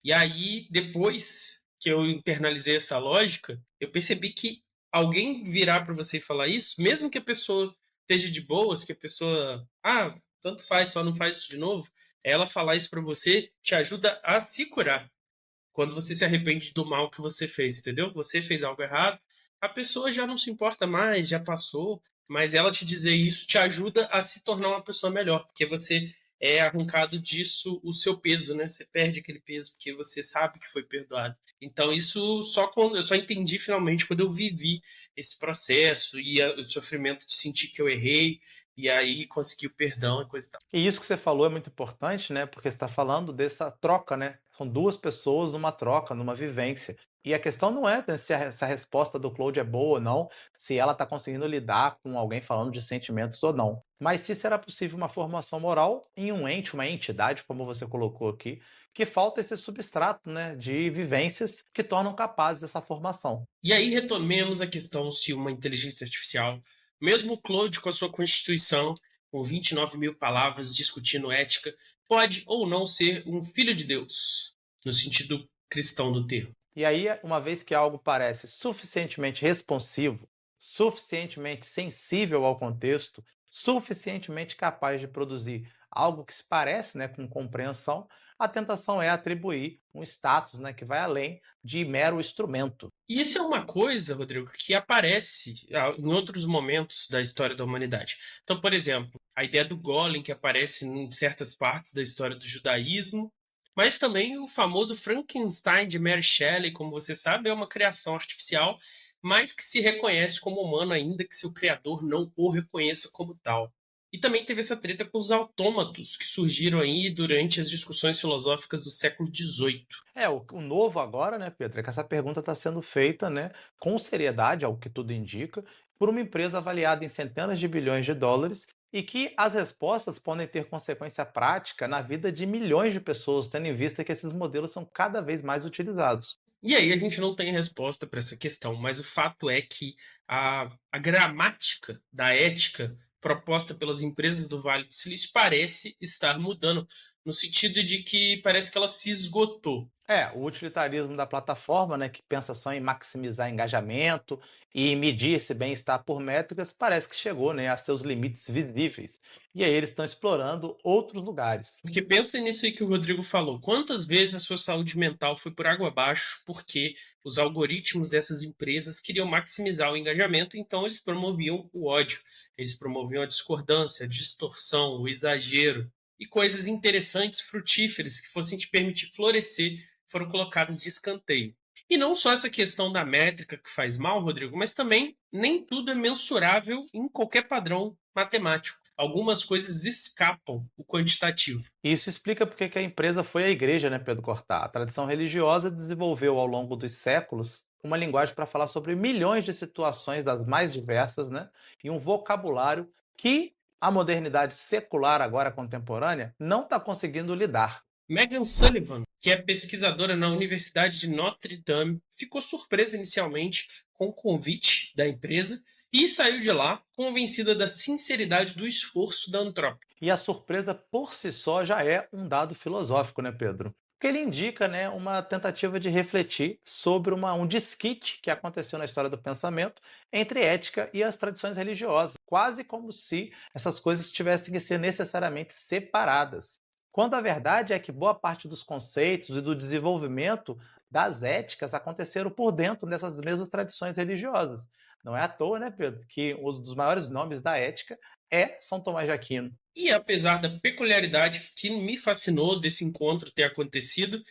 E aí, depois que eu internalizei essa lógica, eu percebi que alguém virar para você e falar isso, mesmo que a pessoa esteja de boas, que a pessoa, tanto faz, só não faz isso de novo, ela falar isso para você te ajuda a se curar. Quando você se arrepende do mal que você fez, entendeu? Você fez algo errado, a pessoa já não se importa mais, já passou, mas ela te dizer isso te ajuda a se tornar uma pessoa melhor, porque você é arrancado disso o seu peso, né? Você perde aquele peso porque você sabe que foi perdoado. Então isso só quando eu só entendi finalmente quando eu vivi esse processo e o sofrimento de sentir que eu errei e aí conseguir o perdão e coisa e tal. E isso que você falou é muito importante, né? Porque você está falando dessa troca, né? São duas pessoas numa troca, numa vivência. E a questão não é, né, se a resposta do Claude é boa ou não, se ela está conseguindo lidar com alguém falando de sentimentos ou não. Mas se será possível uma formação moral em um ente, uma entidade, como você colocou aqui, que falta esse substrato, né, de vivências que tornam capazes dessa formação. E aí retomemos a questão se uma inteligência artificial, mesmo o Claude com a sua constituição, com 29 mil palavras discutindo ética, pode ou não ser um filho de Deus, no sentido cristão do termo. E aí, uma vez que algo parece suficientemente responsivo, suficientemente sensível ao contexto, suficientemente capaz de produzir algo que se parece, né, com compreensão, a tentação é atribuir um status, né, que vai além de mero instrumento. E isso é uma coisa, Rodrigo, que aparece em outros momentos da história da humanidade. Então, por exemplo, a ideia do golem que aparece em certas partes da história do judaísmo, mas também o famoso Frankenstein de Mary Shelley, como você sabe, é uma criação artificial, mas que se reconhece como humano ainda que seu criador não o reconheça como tal. E também teve essa treta com os autômatos que surgiram aí durante as discussões filosóficas do século XVIII. O novo agora, né, Pedro, é que essa pergunta está sendo feita, né, com seriedade, ao que tudo indica, por uma empresa avaliada em centenas de bilhões de dólares e que as respostas podem ter consequência prática na vida de milhões de pessoas, tendo em vista que esses modelos são cada vez mais utilizados. E aí a gente não tem resposta para essa questão, mas o fato é que a gramática da ética proposta pelas empresas do Vale do Silício parece estar mudando, no sentido de que parece que ela se esgotou. O utilitarismo da plataforma, né, que pensa só em maximizar engajamento e medir esse bem-estar por métricas, parece que chegou, né, a seus limites visíveis. E aí eles estão explorando outros lugares. Porque pensa nisso aí que o Rodrigo falou. Quantas vezes a sua saúde mental foi por água abaixo porque os algoritmos dessas empresas queriam maximizar o engajamento, então eles promoviam o ódio, eles promoviam a discordância, a distorção, o exagero e coisas interessantes, frutíferas, que fossem te permitir florescer, foram colocadas de escanteio. E não só essa questão da métrica que faz mal, Rodrigo, mas também nem tudo é mensurável em qualquer padrão matemático. Algumas coisas escapam o quantitativo. Isso explica porque que a empresa foi à igreja, né, Pedro Cortá? A tradição religiosa desenvolveu ao longo dos séculos uma linguagem para falar sobre milhões de situações das mais diversas, né, e um vocabulário que a modernidade secular, agora contemporânea, não está conseguindo lidar. Megan Sullivan, que é pesquisadora na Universidade de Notre Dame, ficou surpresa inicialmente com o convite da empresa e saiu de lá convencida da sinceridade do esforço da Anthropic. E a surpresa por si só já é um dado filosófico, né, Pedro? Porque ele indica, né, uma tentativa de refletir sobre um desquite que aconteceu na história do pensamento entre ética e as tradições religiosas, quase como se essas coisas tivessem que ser necessariamente separadas. Quando a verdade é que boa parte dos conceitos e do desenvolvimento das éticas aconteceram por dentro dessas mesmas tradições religiosas. Não é à toa, né, Pedro, que um dos maiores nomes da ética é São Tomás de Aquino. E apesar da peculiaridade que me fascinou desse encontro ter acontecido,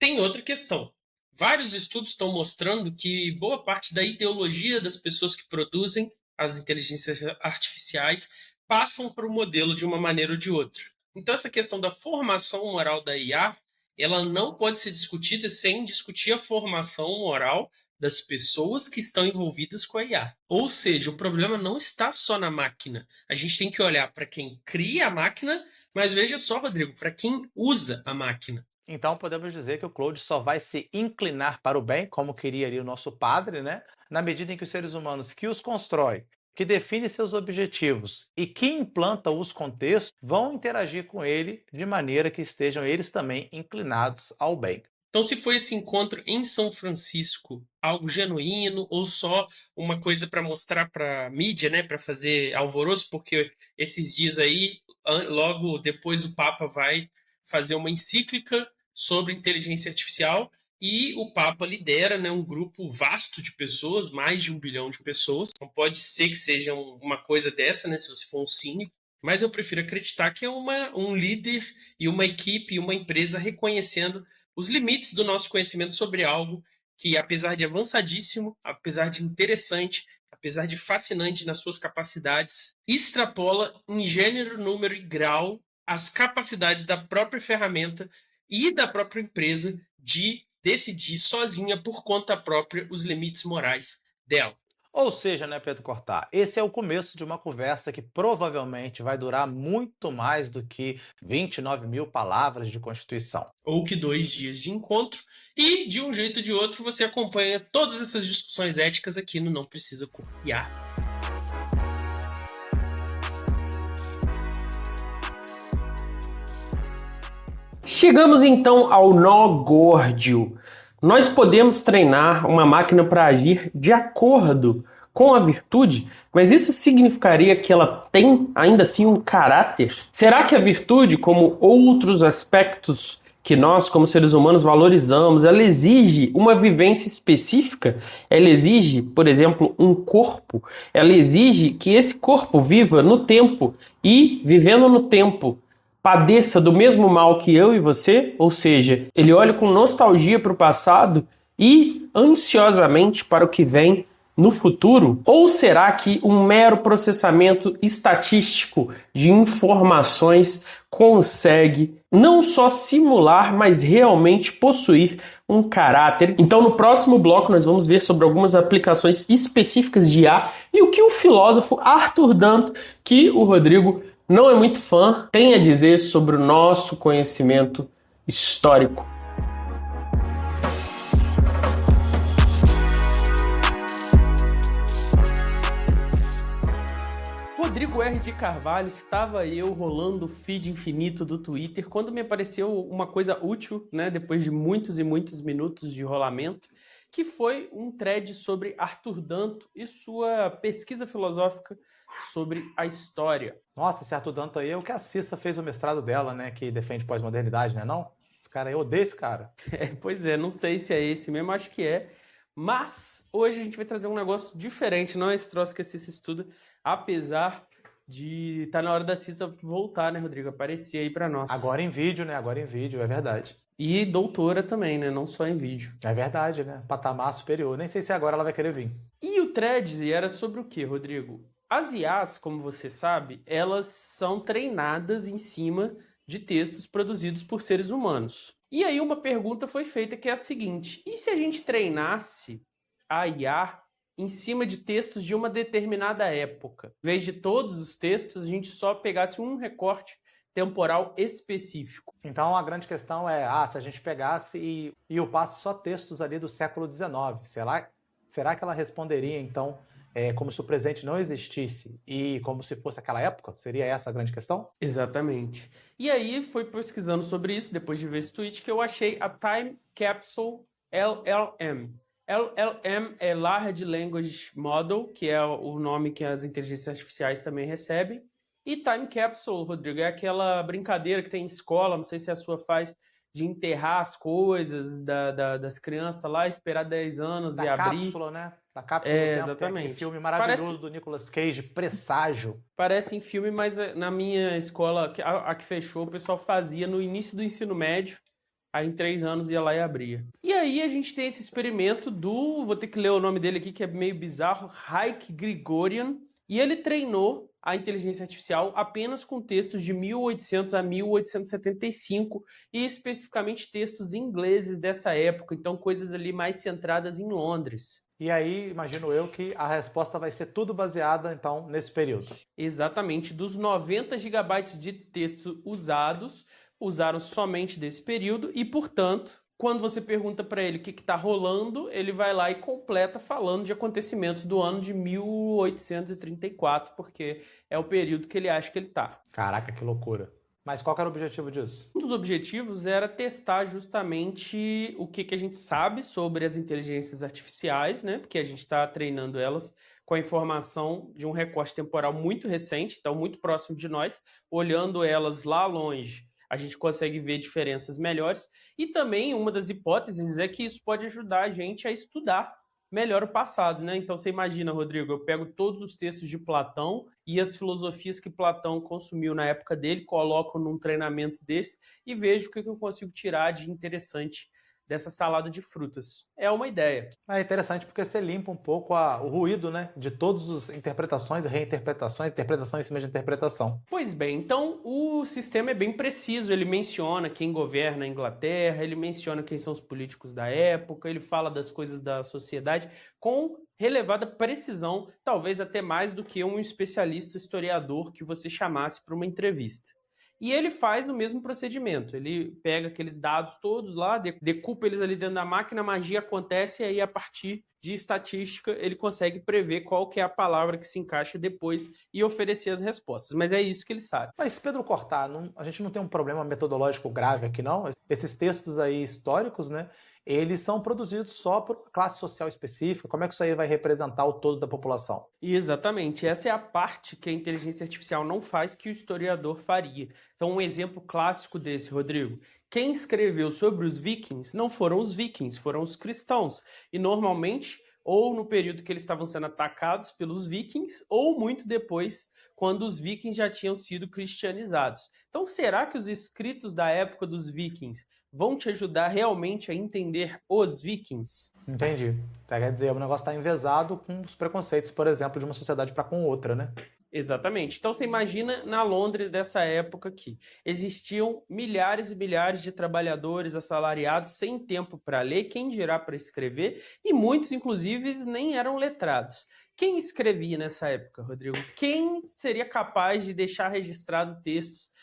tem outra questão. Vários estudos estão mostrando que boa parte da ideologia das pessoas que produzem as inteligências artificiais passam para o modelo de uma maneira ou de outra. Então essa questão da formação moral da IA, ela não pode ser discutida sem discutir a formação moral das pessoas que estão envolvidas com a IA. Ou seja, o problema não está só na máquina. A gente tem que olhar para quem cria a máquina, mas veja só, Rodrigo, para quem usa a máquina. Então podemos dizer que o Claude só vai se inclinar para o bem, como queria ali o nosso padre, né? Na medida em que os seres humanos que os constroem, que definem seus objetivos e que implantam os contextos vão interagir com ele de maneira que estejam eles também inclinados ao bem. Então, se foi esse encontro em São Francisco algo genuíno ou só uma coisa para mostrar para a mídia, né, para fazer alvoroço, porque esses dias aí, logo depois o Papa vai fazer uma encíclica sobre inteligência artificial e o Papa lidera, né, um grupo vasto de pessoas, mais de 1 bilhão de pessoas. Não pode ser que seja uma coisa dessa, né, se você for um cínico, mas eu prefiro acreditar que é um líder e uma equipe e uma empresa reconhecendo os limites do nosso conhecimento sobre algo que, apesar de avançadíssimo, apesar de interessante, apesar de fascinante nas suas capacidades, extrapola em gênero, número e grau as capacidades da própria ferramenta e da própria empresa de decidir sozinha, por conta própria, os limites morais dela. Ou seja, né, Pedro Cortá, esse é o começo de uma conversa que provavelmente vai durar muito mais do que 29 mil palavras de Constituição. Ou que 2 dias de encontro, e de um jeito ou de outro você acompanha todas essas discussões éticas aqui no Não Precisa Copiar. Chegamos então ao nó górdio. Nós podemos treinar uma máquina para agir de acordo com a virtude, mas isso significaria que ela tem ainda assim um caráter? Será que a virtude, como outros aspectos que nós, como seres humanos, valorizamos, ela exige uma vivência específica? Ela exige, por exemplo, um corpo? Ela exige que esse corpo viva no tempo e, vivendo no tempo, padeça do mesmo mal que eu e você? Ou seja, ele olha com nostalgia para o passado e ansiosamente para o que vem no futuro? Ou será que um mero processamento estatístico de informações consegue não só simular, mas realmente possuir um caráter? Então, no próximo bloco, nós vamos ver sobre algumas aplicações específicas de IA e o que o filósofo Arthur Danto, que o Rodrigo não é muito fã, tem a dizer sobre o nosso conhecimento histórico. Rodrigo R. de Carvalho, estava eu rolando o feed infinito do Twitter quando me apareceu uma coisa útil, né, depois de muitos e muitos minutos de rolamento, que foi um thread sobre Arthur Danto e sua pesquisa filosófica sobre a história. Nossa, esse Arthur Danto aí é o que a Cissa fez o mestrado dela, né? Que defende pós-modernidade, né? Não? Esse cara aí, eu odeio esse cara. Pois é, não sei se é esse mesmo, acho que é. Mas hoje a gente vai trazer um negócio diferente, não é esse troço que a Cissa estuda, apesar de estar na hora da Cissa voltar, né, Rodrigo? Aparecer aí pra nós. Agora em vídeo, né? Agora em vídeo, é verdade. E doutora também, né? Não só em vídeo. É verdade, né? Patamar superior. Nem sei se agora ela vai querer vir. E o thread era sobre o quê, Rodrigo? As IAs, como você sabe, elas são treinadas em cima de textos produzidos por seres humanos. E aí uma pergunta foi feita que é a seguinte: e se a gente treinasse a IA em cima de textos de uma determinada época? Em vez de todos os textos, a gente só pegasse um recorte temporal específico. Então a grande questão é, se a gente pegasse e upasse só textos ali do século XIX, será que ela responderia então como se o presente não existisse e como se fosse aquela época? Seria essa a grande questão? Exatamente. E aí foi pesquisando sobre isso, depois de ver esse tweet, que eu achei a Time Capsule LLM. LLM é Large Language Model, que é o nome que as inteligências artificiais também recebem. E Time Capsule, Rodrigo, é aquela brincadeira que tem em escola, não sei se a sua faz, de enterrar as coisas das crianças lá, esperar 10 anos e abrir. Da cápsula, né? Da cápsula do tempo, exatamente. Aquele filme maravilhoso do Nicolas Cage, Presságio. Parece em filme, mas na minha escola, a que fechou, o pessoal fazia no início do ensino médio, aí em 3 anos ia lá e abria. E aí a gente tem esse experimento vou ter que ler o nome dele aqui, que é meio bizarro, Hayek Grigorian, e ele treinou a inteligência artificial apenas com textos de 1800 a 1875 e especificamente textos ingleses dessa época, então coisas ali mais centradas em Londres. E aí, imagino eu que a resposta vai ser tudo baseada, então, nesse período. Exatamente. Dos 90 gigabytes de texto usaram somente desse período e, portanto, quando você pergunta para ele o que está rolando, ele vai lá e completa falando de acontecimentos do ano de 1834, porque é o período que ele acha que ele está. Caraca, que loucura. Mas qual que era o objetivo disso? Um dos objetivos era testar justamente o que a gente sabe sobre as inteligências artificiais, né? Porque a gente está treinando elas com a informação de um recorte temporal muito recente, então muito próximo de nós, olhando elas lá longe. A gente consegue ver diferenças melhores. E também uma das hipóteses é que isso pode ajudar a gente a estudar melhor o passado, né? Então você imagina, Rodrigo, eu pego todos os textos de Platão e as filosofias que Platão consumiu na época dele, coloco num treinamento desse e vejo o que eu consigo tirar de interessante dessa salada de frutas. É uma ideia. É interessante porque você limpa um pouco o ruído, né, de todas as interpretações, reinterpretações, interpretação em cima de interpretação. Pois bem, então o sistema é bem preciso, ele menciona quem governa a Inglaterra, ele menciona quem são os políticos da época, ele fala das coisas da sociedade com relevada precisão, talvez até mais do que um especialista historiador que você chamasse para uma entrevista. E ele faz o mesmo procedimento, ele pega aqueles dados todos lá, decupa eles ali dentro da máquina, a magia acontece e aí a partir de estatística ele consegue prever qual que é a palavra que se encaixa depois e oferecer as respostas. Mas é isso que ele sabe. Mas Pedro Cortá, a gente não tem um problema metodológico grave aqui não? Esses textos aí históricos, né? Eles são produzidos só por uma classe social específica. Como é que isso aí vai representar o todo da população? Exatamente. Essa é a parte que a inteligência artificial não faz que o historiador faria. Então, um exemplo clássico desse, Rodrigo. Quem escreveu sobre os vikings não foram os vikings, foram os cristãos. E, normalmente, ou no período que eles estavam sendo atacados pelos vikings, ou muito depois, quando os vikings já tinham sido cristianizados. Então, será que os escritos da época dos vikings vão te ajudar realmente a entender os vikings? Entendi. Quer dizer, o negócio está envezado com os preconceitos, por exemplo, de uma sociedade para com outra, né? Exatamente. Então você imagina na Londres dessa época aqui. Existiam milhares e milhares de trabalhadores assalariados sem tempo para ler, quem dirá para escrever, e muitos, inclusive, nem eram letrados. Quem escrevia nessa época, Rodrigo? Quem seria capaz de deixar registrado textos,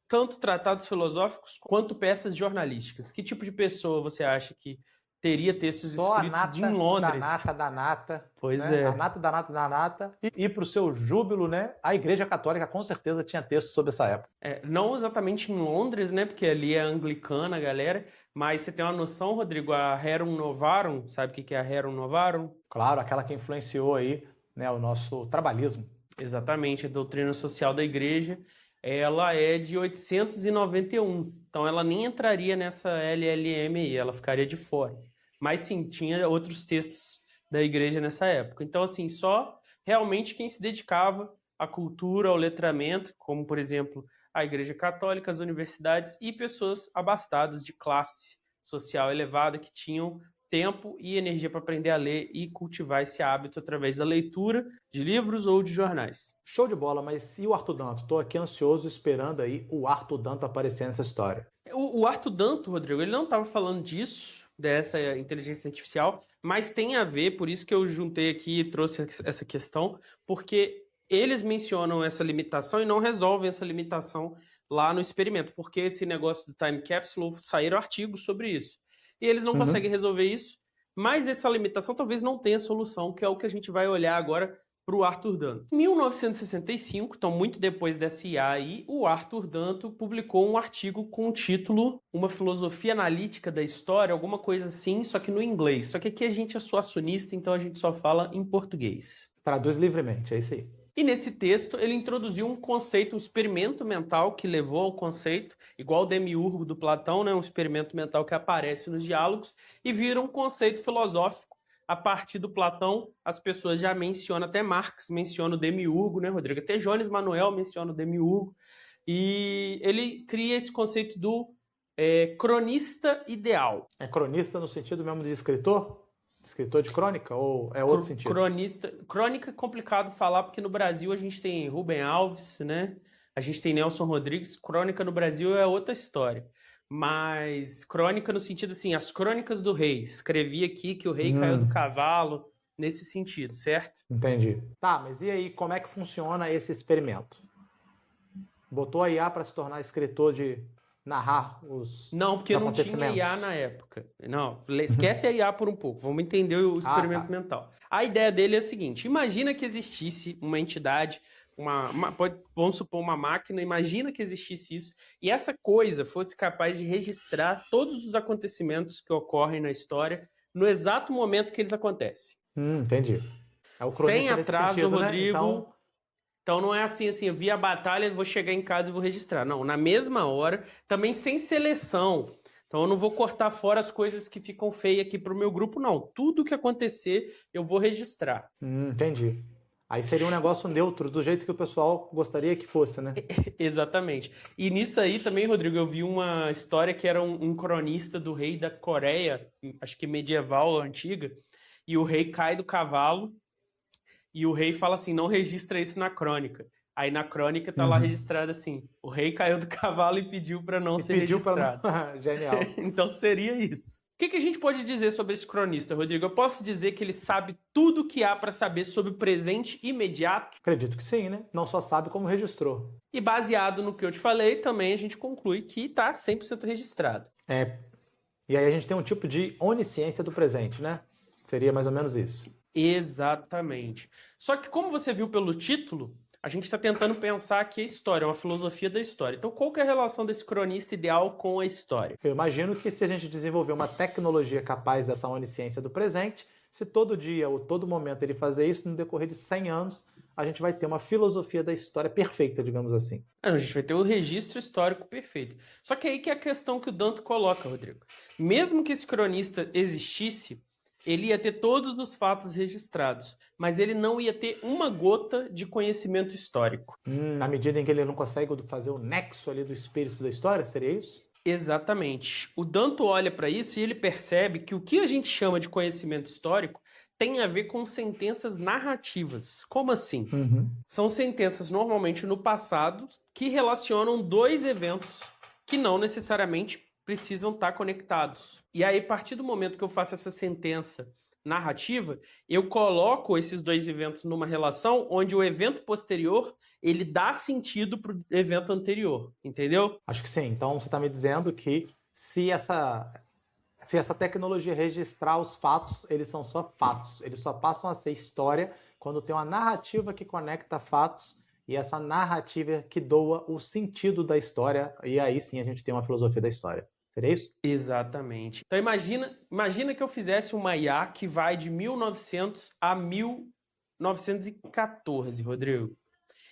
tanto tratados filosóficos quanto peças jornalísticas? Que tipo de pessoa você acha que teria textos Só a escritos nata em Londres. da nata. Pois né? é. A nata da nata da nata. E para o seu júbilo, né? A Igreja Católica com certeza tinha texto sobre essa época. Não exatamente em Londres, né? Porque ali é anglicana, galera. Mas você tem uma noção, Rodrigo, a Rerum Novarum, sabe o que é a Rerum Novarum? Claro, aquela que influenciou aí, né, o nosso trabalhismo. Exatamente, a doutrina social da igreja, ela é de 891. Então ela nem entraria nessa LLM aí, ela ficaria de fora. Mas sim, tinha outros textos da igreja nessa época. Então, assim, só realmente quem se dedicava à cultura, ao letramento, como, por exemplo, a Igreja Católica, as universidades e pessoas abastadas de classe social elevada que tinham tempo e energia para aprender a ler e cultivar esse hábito através da leitura de livros ou de jornais. Show de bola, mas e o Arthur Danto? Estou aqui ansioso esperando aí o Arthur Danto aparecer nessa história. O Arthur Danto, Rodrigo, ele não estava falando disso, dessa inteligência artificial, mas tem a ver, por isso que eu juntei aqui e trouxe essa questão, porque eles mencionam essa limitação e não resolvem essa limitação lá no experimento, porque esse negócio do time capsule, saíram artigos sobre isso. E eles não conseguem resolver isso, mas essa limitação talvez não tenha solução, que é o que a gente vai olhar agora para o Arthur Danto. Em 1965, então muito depois dessa IA aí, o Arthur Danto publicou um artigo com o título Uma Filosofia Analítica da História, alguma coisa assim, só que no inglês. Só que aqui a gente é suacionista, então a gente só fala em português. Traduz livremente, é isso aí. E nesse texto ele introduziu um conceito, um experimento mental que levou ao conceito, igual o demiurgo do Platão, né? Um experimento mental que aparece nos diálogos, e vira um conceito filosófico. A partir do Platão, as pessoas já mencionam, até Marx menciona o demiurgo, né, Rodrigo? Até Jones Manuel menciona o demiurgo. E ele cria esse conceito do cronista ideal. É cronista no sentido mesmo de escritor? Escritor de crônica? Ou é outro sentido? Cronista. Crônica é complicado falar, porque no Brasil a gente tem Rubem Alves, né? A gente tem Nelson Rodrigues. Crônica no Brasil é outra história. Mas crônica no sentido assim, as crônicas do rei. Escrevi aqui que o rei caiu do cavalo, nesse sentido, certo? Entendi. Tá, mas e aí, como é que funciona esse experimento? Botou a IA para se tornar escritor de narrar os Não, porque não tinha acontecimentos? IA na época. Não, esquece a IA por um pouco. Vamos entender o experimento mental. A ideia dele é a seguinte: imagina que existisse uma entidade, vamos supor uma máquina, imagina que existisse isso, e essa coisa fosse capaz de registrar todos os acontecimentos que ocorrem na história no exato momento que eles acontecem. Entendi. É o Sem cronista nesse atraso, sentido, né? Rodrigo. Então não é assim, eu vi a batalha, vou chegar em casa e vou registrar. Não, na mesma hora, também sem seleção. Então eu não vou cortar fora as coisas que ficam feias aqui para o meu grupo, não. Tudo que acontecer, eu vou registrar. Entendi. Aí seria um negócio neutro, do jeito que o pessoal gostaria que fosse, né? Exatamente. E nisso aí também, Rodrigo, eu vi uma história que era um cronista do rei da Coreia, acho que medieval, antiga, e o rei cai do cavalo e o rei fala assim, não registra isso na crônica. Aí na crônica tá lá registrado assim, o rei caiu do cavalo e pediu para não ser registrado. Genial. Então seria isso. O que a gente pode dizer sobre esse cronista, Rodrigo? Eu posso dizer que ele sabe tudo o que há para saber sobre o presente imediato? Acredito que sim, né? Não só sabe como registrou. E baseado no que eu te falei, também a gente conclui que está 100% registrado. E aí a gente tem um tipo de onisciência do presente, né? Seria mais ou menos isso. Exatamente. Só que como você viu pelo título, a gente está tentando pensar que a história é uma filosofia da história. Então qual que é a relação desse cronista ideal com a história? Eu imagino que se a gente desenvolver uma tecnologia capaz dessa onisciência do presente, se todo dia ou todo momento ele fazer isso, no decorrer de 100 anos, a gente vai ter uma filosofia da história perfeita, digamos assim. A gente vai ter o registro histórico perfeito. Só que aí que é a questão que o Danto coloca, Rodrigo. Mesmo que esse cronista existisse, ele ia ter todos os fatos registrados, mas ele não ia ter uma gota de conhecimento histórico. Na medida em que ele não consegue fazer o nexo ali do espírito da história, seria isso? Exatamente. O Danto olha para isso e ele percebe que o que a gente chama de conhecimento histórico tem a ver com sentenças narrativas. Como assim? São sentenças normalmente no passado que relacionam dois eventos que não necessariamente precisam estar conectados. E aí, a partir do momento que eu faço essa sentença narrativa, eu coloco esses dois eventos numa relação onde o evento posterior, ele dá sentido para o evento anterior, entendeu? Acho que sim. Então você está me dizendo que se essa Se essa tecnologia registrar os fatos, eles são só fatos. Eles só passam a ser história quando tem uma narrativa que conecta fatos e essa narrativa que doa o sentido da história. E aí sim a gente tem uma filosofia da história. Seria isso? Exatamente. Então imagina que eu fizesse uma IA que vai de 1900 a 1914, Rodrigo.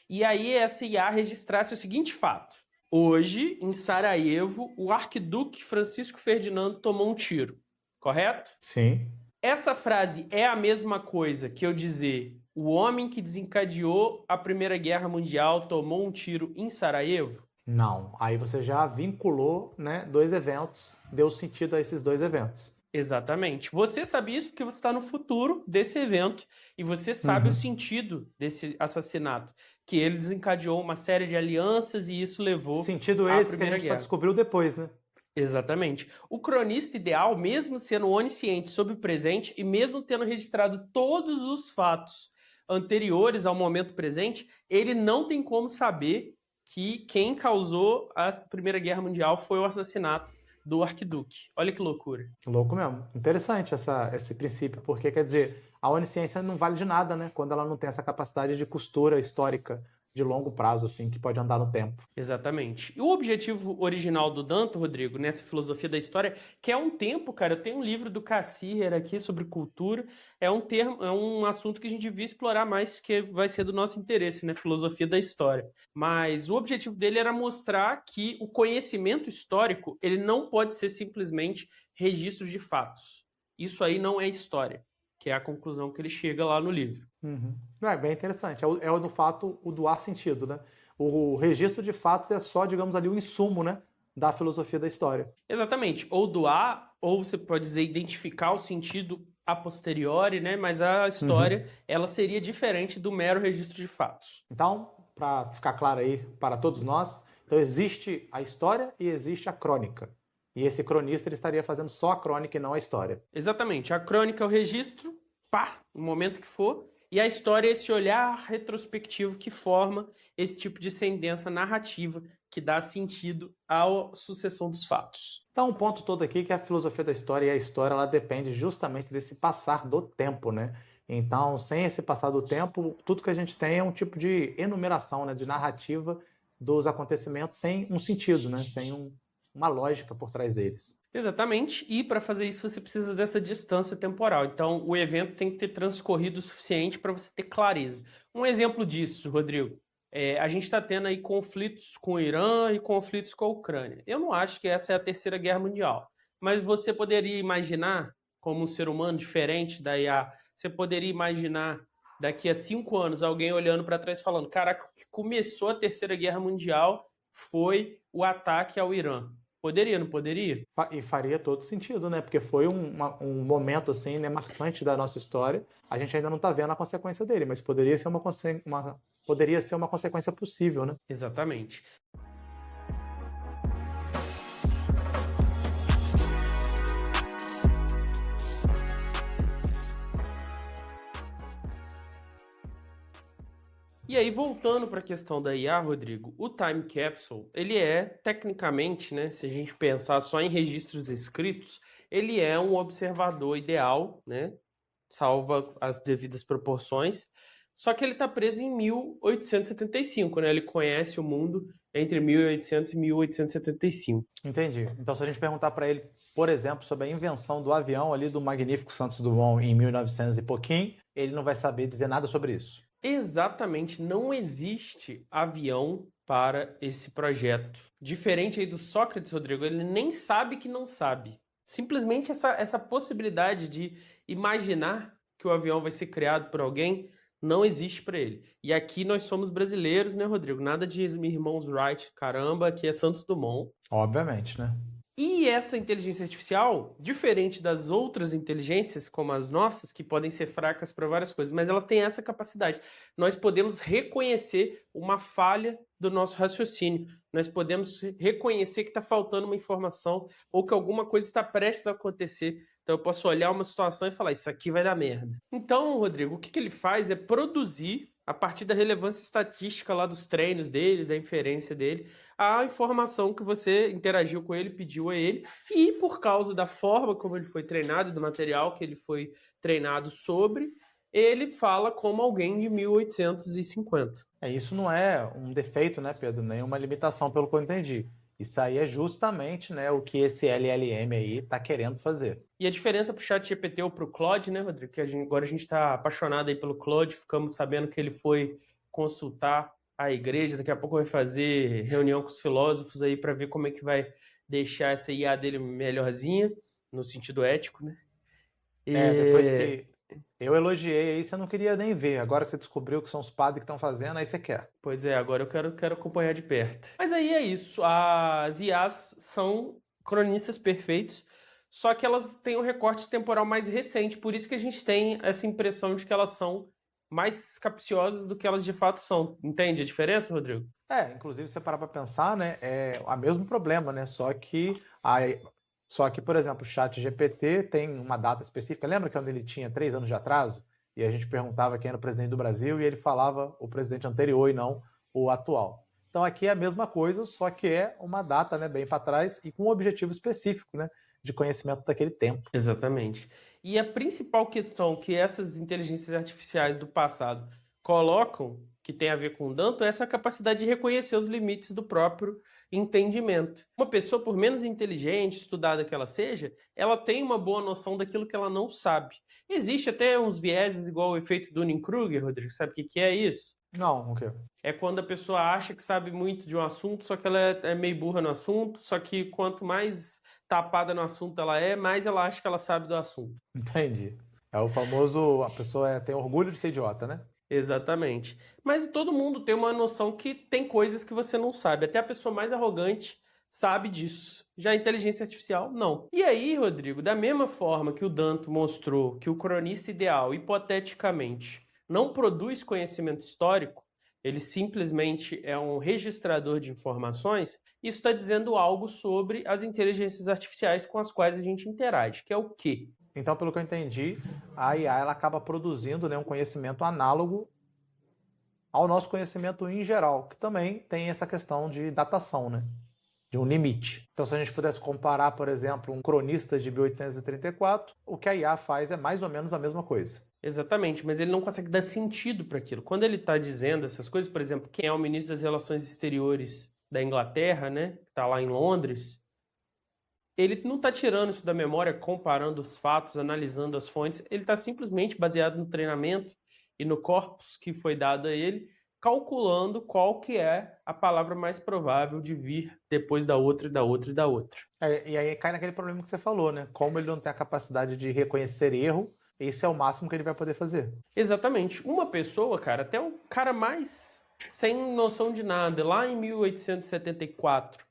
E aí essa IA registrasse o seguinte fato. Hoje, em Sarajevo, o arquiduque Francisco Ferdinando tomou um tiro. Correto? Sim. Essa frase é a mesma coisa que eu dizer o homem que desencadeou a Primeira Guerra Mundial tomou um tiro em Sarajevo? Não. Aí você já vinculou, né, dois eventos, deu sentido a esses dois eventos. Exatamente. Você sabe isso porque você está no futuro desse evento e você sabe o sentido desse assassinato, que ele desencadeou uma série de alianças e isso levou Sentido à esse que a Primeira gente só Guerra. descobriu depois, né? Exatamente. O cronista ideal, mesmo sendo onisciente sobre o presente e mesmo tendo registrado todos os fatos anteriores ao momento presente, ele não tem como saber que quem causou a Primeira Guerra Mundial foi o assassinato do arquiduque. Olha que loucura. Louco mesmo. Interessante esse princípio, porque quer dizer, a onisciência não vale de nada, né? Quando ela não tem essa capacidade de costura histórica de longo prazo, assim, que pode andar no tempo. Exatamente. E o objetivo original do Danto, Rodrigo, nessa filosofia da história, que é um tempo, cara, eu tenho um livro do Cassirer aqui sobre cultura, é um assunto que a gente devia explorar mais, que vai ser do nosso interesse, né? Filosofia da história. Mas o objetivo dele era mostrar que o conhecimento histórico, ele não pode ser simplesmente registro de fatos. Isso aí não é história, que é a conclusão que ele chega lá no livro. É bem interessante. É no fato o doar sentido, né? O registro de fatos é só, digamos ali, o insumo, né, da filosofia da história. Exatamente. Ou doar, ou você pode dizer identificar o sentido a posteriori, né? Mas a história, ela seria diferente do mero registro de fatos. Então, para ficar claro aí para todos nós, então existe a história e existe a crônica. E esse cronista ele estaria fazendo só a crônica e não a história. Exatamente. A crônica é o registro, no momento que for, e a história é esse olhar retrospectivo que forma esse tipo de sentença narrativa que dá sentido à sucessão dos fatos. Então, um ponto todo aqui que a filosofia da história e a história ela depende justamente desse passar do tempo, né? Então, sem esse passar do tempo, tudo que a gente tem é um tipo de enumeração, né, de narrativa dos acontecimentos sem um sentido, né? Sem uma lógica por trás deles. Exatamente, e para fazer isso você precisa dessa distância temporal. Então, o evento tem que ter transcorrido o suficiente para você ter clareza. Um exemplo disso, Rodrigo, a gente está tendo aí conflitos com o Irã e conflitos com a Ucrânia. Eu não acho que essa é a Terceira Guerra Mundial, mas você poderia imaginar, como um ser humano diferente da IA, você poderia imaginar daqui a 5 anos alguém olhando para trás falando, caraca, o que começou a Terceira Guerra Mundial foi o ataque ao Irã. Poderia, não poderia? E faria todo sentido, né? Porque foi um momento assim, né, marcante da nossa história. A gente ainda não está vendo a consequência dele, mas poderia ser uma consequência possível, né? Exatamente. E aí, voltando para a questão da IA, Rodrigo, o Time Capsule, ele é, tecnicamente, né, se a gente pensar só em registros escritos, ele é um observador ideal, né, salva as devidas proporções, só que ele está preso em 1875, né, ele conhece o mundo entre 1800 e 1875. Entendi. Então, se a gente perguntar para ele, por exemplo, sobre a invenção do avião ali do magnífico Santos Dumont em 1900 e pouquinho, ele não vai saber dizer nada sobre isso. Exatamente, não existe avião para esse projeto. Diferente aí do Sócrates, Rodrigo, ele nem sabe que não sabe. Simplesmente essa possibilidade de imaginar que o avião vai ser criado por alguém não existe para ele. E aqui nós somos brasileiros, né, Rodrigo? Nada de irmãos Wright, caramba, aqui é Santos Dumont. Obviamente, né? E essa inteligência artificial, diferente das outras inteligências, como as nossas, que podem ser fracas para várias coisas, mas elas têm essa capacidade. Nós podemos reconhecer uma falha do nosso raciocínio. Nós podemos reconhecer que está faltando uma informação ou que alguma coisa está prestes a acontecer. Então eu posso olhar uma situação e falar, isso aqui vai dar merda. Então, Rodrigo, o que ele faz é produzir a partir da relevância estatística lá dos treinos deles, a inferência dele, a informação que você interagiu com ele, pediu a ele, e por causa da forma como ele foi treinado, do material que ele foi treinado sobre, ele fala como alguém de 1850. Isso não é um defeito, né, Pedro? Nem uma limitação, pelo que eu entendi. Isso aí é justamente, né, o que esse LLM aí está querendo fazer. E a diferença para o ChatGPT ou para o Claude, né, Rodrigo? Que agora a gente está apaixonado aí pelo Claude, ficamos sabendo que ele foi consultar a igreja, daqui a pouco vai fazer reunião com os filósofos aí para ver como é que vai deixar essa IA dele melhorzinha, no sentido ético, né? Depois que eu elogiei aí, você não queria nem ver. Agora que você descobriu que são os padres que estão fazendo, aí você quer. Pois é, agora eu quero acompanhar de perto. Mas aí é isso, as IAs são cronistas perfeitos, só que elas têm um recorte temporal mais recente, por isso que a gente tem essa impressão de que elas são mais capciosas do que elas de fato são. Entende a diferença, Rodrigo? Inclusive, se você parar para pensar, né, é o mesmo problema, né? Só que, por exemplo, o ChatGPT tem uma data específica. Lembra quando ele tinha 3 anos de atraso? E a gente perguntava quem era o presidente do Brasil e ele falava o presidente anterior e não o atual. Então aqui é a mesma coisa, só que é uma data, né, bem para trás e com um objetivo específico, né, de conhecimento daquele tempo. Exatamente. E a principal questão que essas inteligências artificiais do passado colocam, que tem a ver com o Danto, é essa capacidade de reconhecer os limites do próprio entendimento. Uma pessoa, por menos inteligente, estudada que ela seja, ela tem uma boa noção daquilo que ela não sabe. Existe até uns vieses igual o efeito Dunning-Kruger, Rodrigo, sabe o que é isso? Não, o quê? É quando a pessoa acha que sabe muito de um assunto, só que ela é meio burra no assunto, só que quanto mais tapada no assunto ela é, mais ela acha que ela sabe do assunto. Entendi. É o famoso, a pessoa tem orgulho de ser idiota, né? Exatamente. Mas todo mundo tem uma noção que tem coisas que você não sabe. Até a pessoa mais arrogante sabe disso. Já a inteligência artificial, não. E aí, Rodrigo, da mesma forma que o Danto mostrou que o cronista ideal, hipoteticamente, não produz conhecimento histórico, ele simplesmente é um registrador de informações, isso está dizendo algo sobre as inteligências artificiais com as quais a gente interage, que é o quê? Então, pelo que eu entendi, a IA ela acaba produzindo, né, um conhecimento análogo ao nosso conhecimento em geral, que também tem essa questão de datação, né? De um limite. Então, se a gente pudesse comparar, por exemplo, um cronista de 1834, o que a IA faz é mais ou menos a mesma coisa. Exatamente, mas ele não consegue dar sentido para aquilo. Quando ele está dizendo essas coisas, por exemplo, quem é o ministro das Relações Exteriores da Inglaterra, né, que está lá em Londres, ele não está tirando isso da memória, comparando os fatos, analisando as fontes, ele está simplesmente baseado no treinamento e no corpus que foi dado a ele, calculando qual que é a palavra mais provável de vir depois da outra, e da outra e da outra. E aí cai naquele problema que você falou, né? Como ele não tem a capacidade de reconhecer erro, esse é o máximo que ele vai poder fazer. Exatamente. Uma pessoa, cara, até o cara mais sem noção de nada, lá em 1874,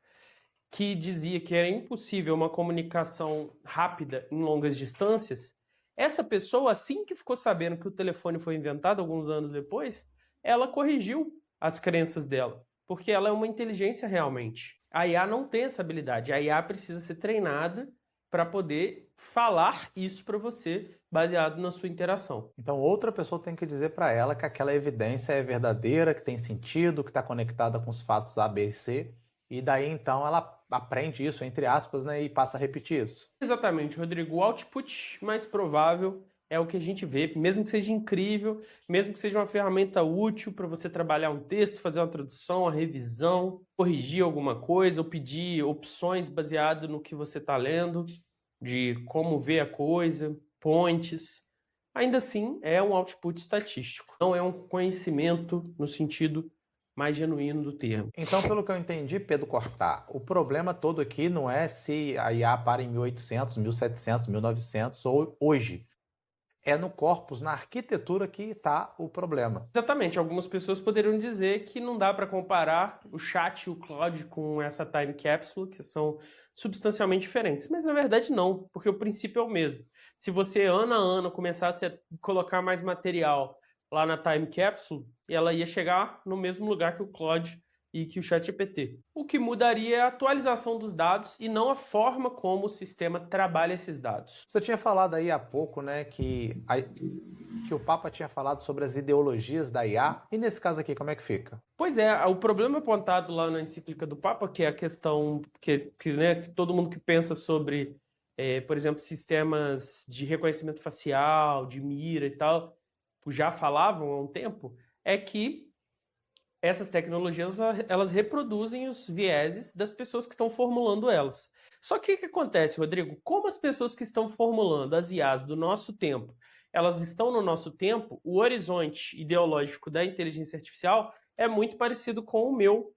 que dizia que era impossível uma comunicação rápida em longas distâncias, essa pessoa, assim que ficou sabendo que o telefone foi inventado alguns anos depois, ela corrigiu as crenças dela, porque ela é uma inteligência realmente. A IA não tem essa habilidade, a IA precisa ser treinada para poder falar isso para você, baseado na sua interação. Então, outra pessoa tem que dizer para ela que aquela evidência é verdadeira, que tem sentido, que está conectada com os fatos A, B e C, e daí então ela aprende isso, entre aspas, né, e passa a repetir isso. Exatamente, Rodrigo. O output mais provável é o que a gente vê, mesmo que seja incrível, mesmo que seja uma ferramenta útil para você trabalhar um texto, fazer uma tradução, uma revisão, corrigir alguma coisa ou pedir opções baseado no que você está lendo, de como ver a coisa, pontes. Ainda assim, é um output estatístico, não é um conhecimento no sentido mais genuíno do termo. Então, pelo que eu entendi, Pedro Cortá, o problema todo aqui não é se a IA para em 1800, 1700, 1900 ou hoje. É no corpus, na arquitetura que está o problema. Exatamente. Algumas pessoas poderiam dizer que não dá para comparar o chat e o Claude com essa time capsule, que são substancialmente diferentes. Mas, na verdade, não, porque o princípio é o mesmo. Se você, ano a ano, começasse a colocar mais material lá na time capsule, ela ia chegar no mesmo lugar que o Claude e que o ChatGPT. O que mudaria é a atualização dos dados e não a forma como o sistema trabalha esses dados. Você tinha falado aí há pouco, né, que o Papa tinha falado sobre as ideologias da IA, e nesse caso aqui, como é que fica? Pois é, o problema apontado lá na encíclica do Papa, que é a questão que todo mundo que pensa sobre, por exemplo, sistemas de reconhecimento facial, de mira e tal, já falavam há um tempo, é que essas tecnologias, elas reproduzem os vieses das pessoas que estão formulando elas. Só que o que acontece, Rodrigo? Como as pessoas que estão formulando as IAs do nosso tempo, elas estão no nosso tempo, o horizonte ideológico da inteligência artificial é muito parecido com o meu.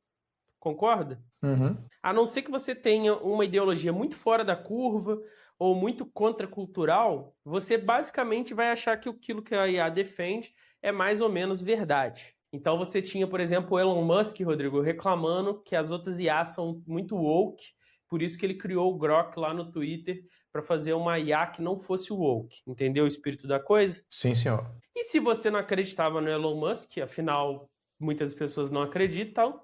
Concorda? Uhum. A não ser que você tenha uma ideologia muito fora da curva ou muito contracultural, você basicamente vai achar que aquilo que a IA defende é mais ou menos verdade. Então você tinha, por exemplo, o Elon Musk, Rodrigo, reclamando que as outras IAs são muito woke, por isso que ele criou o Grok lá no Twitter para fazer uma IA que não fosse woke. Entendeu o espírito da coisa? Sim, senhor. E se você não acreditava no Elon Musk, afinal muitas pessoas não acreditam,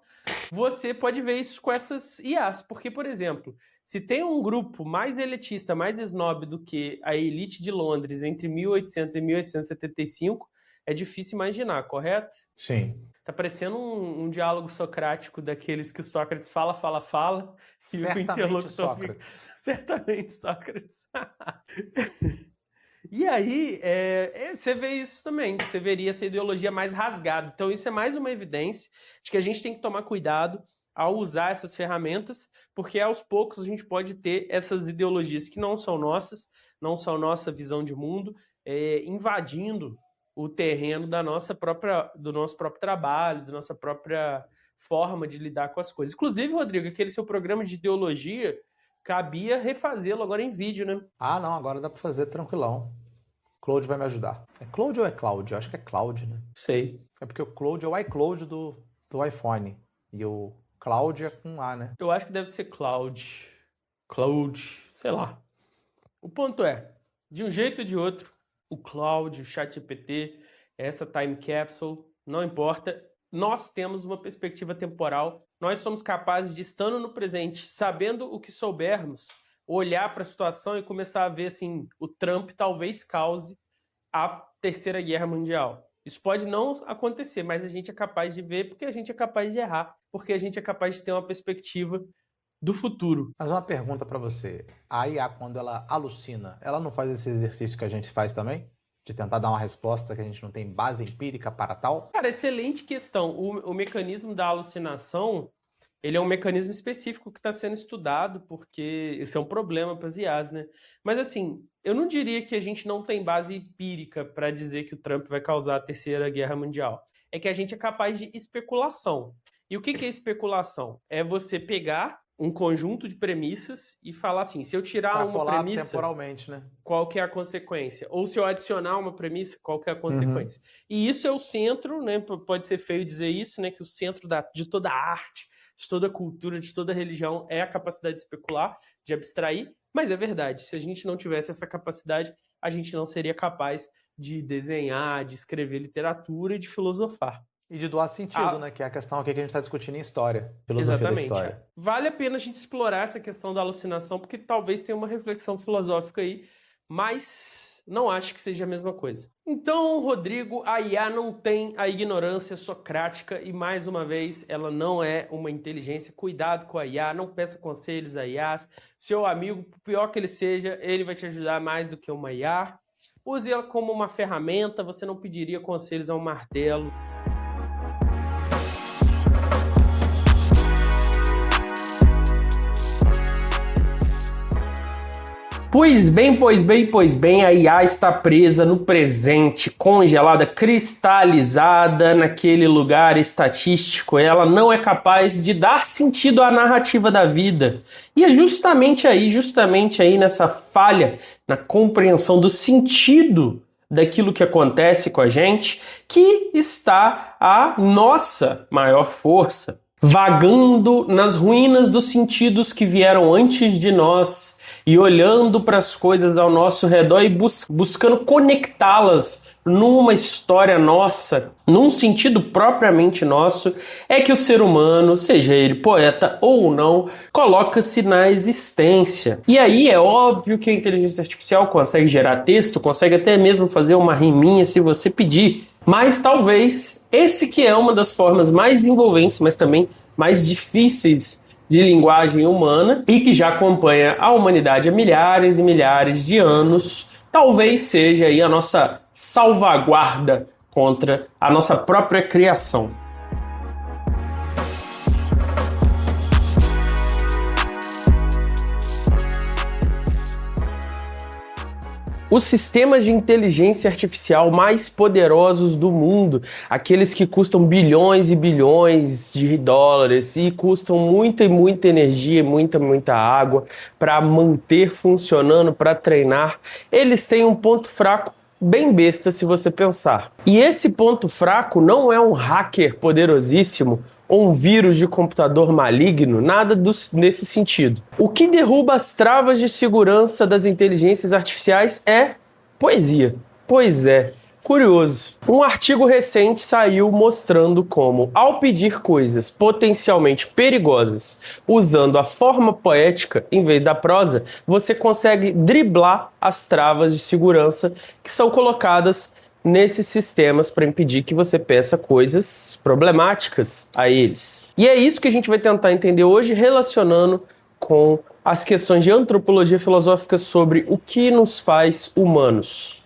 você pode ver isso com essas IAs. Porque, por exemplo, se tem um grupo mais elitista, mais snob do que a elite de Londres entre 1800 e 1875, é difícil imaginar, correto? Sim. Tá parecendo um diálogo socrático daqueles que o Sócrates fala, e o Certamente interlocutor Sócrates. Certamente Sócrates. E aí, você vê isso também, você veria essa ideologia mais rasgada. Então isso é mais uma evidência de que a gente tem que tomar cuidado ao usar essas ferramentas, porque aos poucos a gente pode ter essas ideologias que não são nossas, não são nossa visão de mundo, invadindo o terreno do nosso próprio trabalho, da nossa própria forma de lidar com as coisas. Inclusive, Rodrigo, aquele seu programa de ideologia, cabia refazê-lo agora em vídeo, né? Ah, não, agora dá para fazer tranquilão. Claude vai me ajudar. É Claude ou é Cloud? Eu acho que é Cloud, né? Sei. É porque o Claude é o iCloud do iPhone. E o Cloud é com A, né? Eu acho que deve ser Cloud, sei lá. O ponto é, de um jeito ou de outro, o Cloud, o ChatGPT, essa time capsule, não importa, nós temos uma perspectiva temporal, nós somos capazes de, estando no presente, sabendo o que soubermos, olhar para a situação e começar a ver assim, o Trump talvez cause a Terceira Guerra Mundial. Isso pode não acontecer, mas a gente é capaz de ver porque a gente é capaz de errar, porque a gente é capaz de ter uma perspectiva do futuro. Mas uma pergunta para você. A IA, quando ela alucina, ela não faz esse exercício que a gente faz também? De tentar dar uma resposta que a gente não tem base empírica para tal? Cara, excelente questão. O mecanismo da alucinação, ele é um mecanismo específico que está sendo estudado, porque isso é um problema para as IAs, né? Mas assim, eu não diria que a gente não tem base empírica para dizer que o Trump vai causar a Terceira Guerra Mundial. É que a gente é capaz de especulação. E o que é especulação? É você pegar um conjunto de premissas e falar assim, se eu tirar uma premissa, temporalmente, né? Qual que é a consequência? Ou se eu adicionar uma premissa, qual que é a consequência? E isso é o centro, né? Pode ser feio dizer isso, né? Que o centro de toda a arte, de toda a cultura, de toda a religião é a capacidade de especular, de abstrair, mas é verdade, se a gente não tivesse essa capacidade, a gente não seria capaz de desenhar, de escrever literatura e de filosofar. E de doar sentido, né? Que é a questão aqui que a gente está discutindo em história. Filosofia Exatamente, da história. Vale a pena a gente explorar essa questão da alucinação, porque talvez tenha uma reflexão filosófica aí, mas não acho que seja a mesma coisa. Então, Rodrigo, a IA não tem a ignorância socrática e, mais uma vez, ela não é uma inteligência. Cuidado com a IA, não peça conselhos a IA. Seu amigo, por pior que ele seja, ele vai te ajudar mais do que uma IA. Use ela como uma ferramenta, você não pediria conselhos a um martelo. Pois bem, a IA está presa no presente, congelada, cristalizada naquele lugar estatístico. Ela não é capaz de dar sentido à narrativa da vida. E é justamente aí nessa falha, na compreensão do sentido daquilo que acontece com a gente, que está a nossa maior força. Vagando nas ruínas dos sentidos que vieram antes de nós, e olhando para as coisas ao nosso redor e buscando conectá-las numa história nossa, num sentido propriamente nosso, é que o ser humano, seja ele poeta ou não, coloca-se na existência. E aí é óbvio que a inteligência artificial consegue gerar texto, consegue até mesmo fazer uma riminha se você pedir, mas talvez esse que é uma das formas mais envolventes, mas também mais difíceis de linguagem humana e que já acompanha a humanidade há milhares e milhares de anos, talvez seja aí a nossa salvaguarda contra a nossa própria criação. Os sistemas de inteligência artificial mais poderosos do mundo, aqueles que custam bilhões e bilhões de dólares e custam muita e muita energia, muita água para manter funcionando, para treinar, eles têm um ponto fraco bem besta se você pensar. E esse ponto fraco não é um hacker poderosíssimo ou um vírus de computador maligno, nada nesse sentido. O que derruba as travas de segurança das inteligências artificiais é poesia. Pois é, curioso. Um artigo recente saiu mostrando como, ao pedir coisas potencialmente perigosas, usando a forma poética em vez da prosa, você consegue driblar as travas de segurança que são colocadas nesses sistemas para impedir que você peça coisas problemáticas a eles. E é isso que a gente vai tentar entender hoje, relacionando com as questões de antropologia filosófica sobre o que nos faz humanos.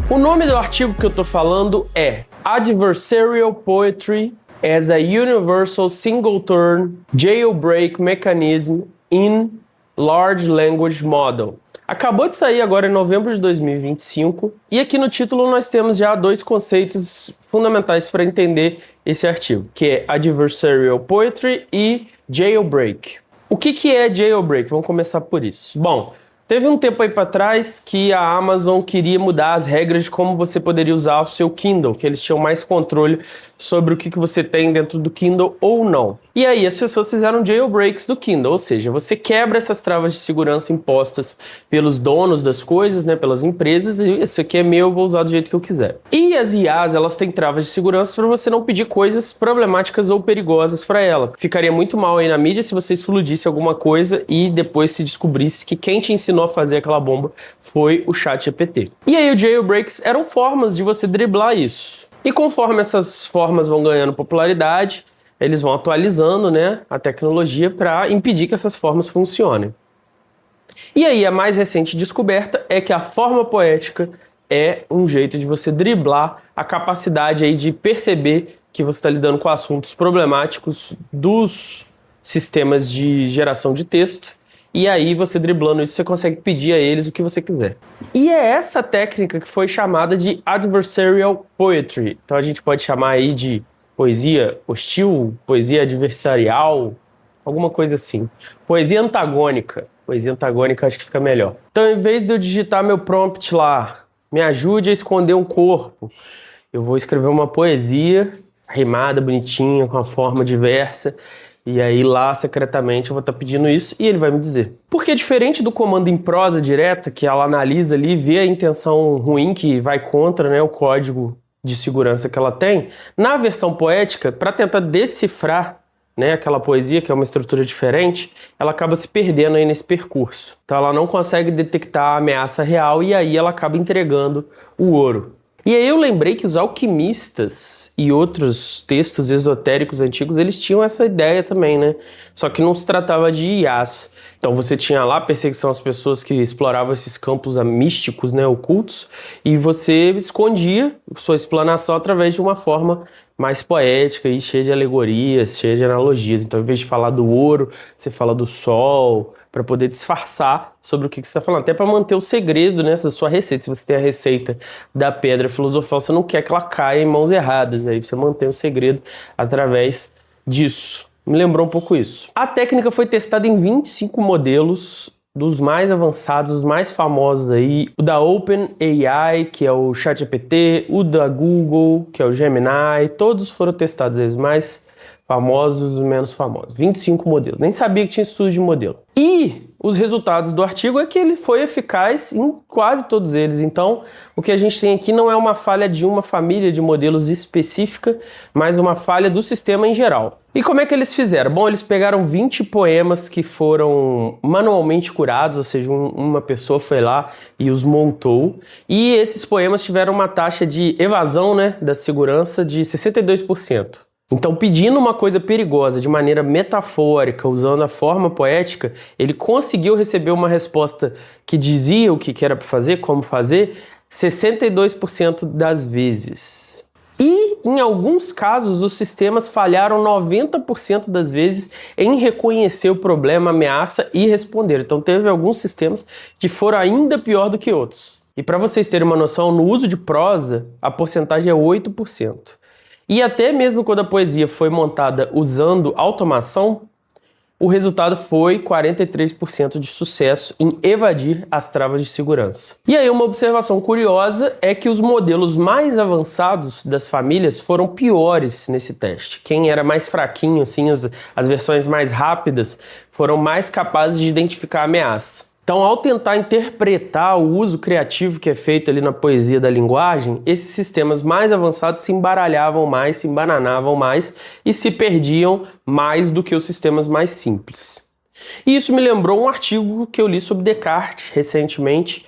O nome do artigo que eu estou falando é Adversarial Poetry as a Universal Single-Turn Jailbreak Mechanism in Large Language Model. Acabou de sair agora em novembro de 2025 e aqui no título nós temos já dois conceitos fundamentais para entender esse artigo, que é Adversarial Poetry e Jailbreak. O que é Jailbreak? Vamos começar por isso. Bom, teve um tempo aí para trás que a Amazon queria mudar as regras de como você poderia usar o seu Kindle, que eles tinham mais controle sobre o que você tem dentro do Kindle ou não. E aí as pessoas fizeram jailbreaks do Kindle, ou seja, você quebra essas travas de segurança impostas pelos donos das coisas, né, pelas empresas, e isso aqui é meu, eu vou usar do jeito que eu quiser. E as IAs, elas têm travas de segurança para você não pedir coisas problemáticas ou perigosas para ela. Ficaria muito mal aí na mídia se você explodisse alguma coisa e depois se descobrisse que quem te ensinou a fazer aquela bomba foi o ChatGPT. E aí os jailbreaks eram formas de você driblar isso. E conforme essas formas vão ganhando popularidade, eles vão atualizando, né, a tecnologia para impedir que essas formas funcionem. E aí a mais recente descoberta é que a forma poética é um jeito de você driblar a capacidade aí de perceber que você está lidando com assuntos problemáticos dos sistemas de geração de texto. E aí, você driblando isso, você consegue pedir a eles o que você quiser. E é essa técnica que foi chamada de Adversarial Poetry. Então a gente pode chamar aí de poesia hostil, poesia adversarial, alguma coisa assim. Poesia antagônica. Poesia antagônica acho que fica melhor. Então, em vez de eu digitar meu prompt lá, me ajude a esconder um corpo, eu vou escrever uma poesia rimada, bonitinha, com uma forma diversa. E aí lá, secretamente, eu vou estar pedindo isso e ele vai me dizer. Porque diferente do comando em prosa direta, que ela analisa ali e vê a intenção ruim que vai contra, né, o código de segurança que ela tem, na versão poética, para tentar decifrar, né, aquela poesia, que é uma estrutura diferente, ela acaba se perdendo aí nesse percurso. Então ela não consegue detectar a ameaça real e aí ela acaba entregando o ouro. E aí eu lembrei que os alquimistas e outros textos esotéricos antigos, eles tinham essa ideia também, né? Só que não se tratava de IAs. Então você tinha lá a perseguição às pessoas que exploravam esses campos místicos, né, ocultos, e você escondia sua explanação através de uma forma mais poética e cheia de alegorias, cheia de analogias. Então, em vez de falar do ouro, você fala do sol, para poder disfarçar sobre o que você está falando. Até para manter o segredo, né, da sua receita. Se você tem a receita da pedra filosofal, você não quer que ela caia em mãos erradas. Aí você mantém o segredo através disso. Me lembrou um pouco isso. A técnica foi testada em 25 modelos, dos mais avançados, os mais famosos aí, o da OpenAI, que é o ChatGPT, o da Google, que é o Gemini, todos foram testados, os mais famosos e os menos famosos. 25 modelos. Nem sabia que tinha estudo de modelo. E os resultados do artigo é que ele foi eficaz em quase todos eles. Então, o que a gente tem aqui não é uma falha de uma família de modelos específica, mas uma falha do sistema em geral. E como é que eles fizeram? Bom, eles pegaram 20 poemas que foram manualmente curados, ou seja, uma pessoa foi lá e os montou. E esses poemas tiveram uma taxa de evasão, né, da segurança de 62%. Então, pedindo uma coisa perigosa de maneira metafórica, usando a forma poética, ele conseguiu receber uma resposta que dizia o que era para fazer, como fazer, 62% das vezes. E, em alguns casos, os sistemas falharam 90% das vezes em reconhecer o problema, a ameaça e responder. Então, teve alguns sistemas que foram ainda pior do que outros. E para vocês terem uma noção, no uso de prosa, a porcentagem é 8%. E até mesmo quando a poesia foi montada usando automação, o resultado foi 43% de sucesso em evadir as travas de segurança. E aí uma observação curiosa é que os modelos mais avançados das famílias foram piores nesse teste. Quem era mais fraquinho, assim, as versões mais rápidas, foram mais capazes de identificar a ameaça. Então, ao tentar interpretar o uso criativo que é feito ali na poesia da linguagem, esses sistemas mais avançados se embaralhavam mais, se embananavam mais e se perdiam mais do que os sistemas mais simples. E isso me lembrou um artigo que eu li sobre Descartes recentemente,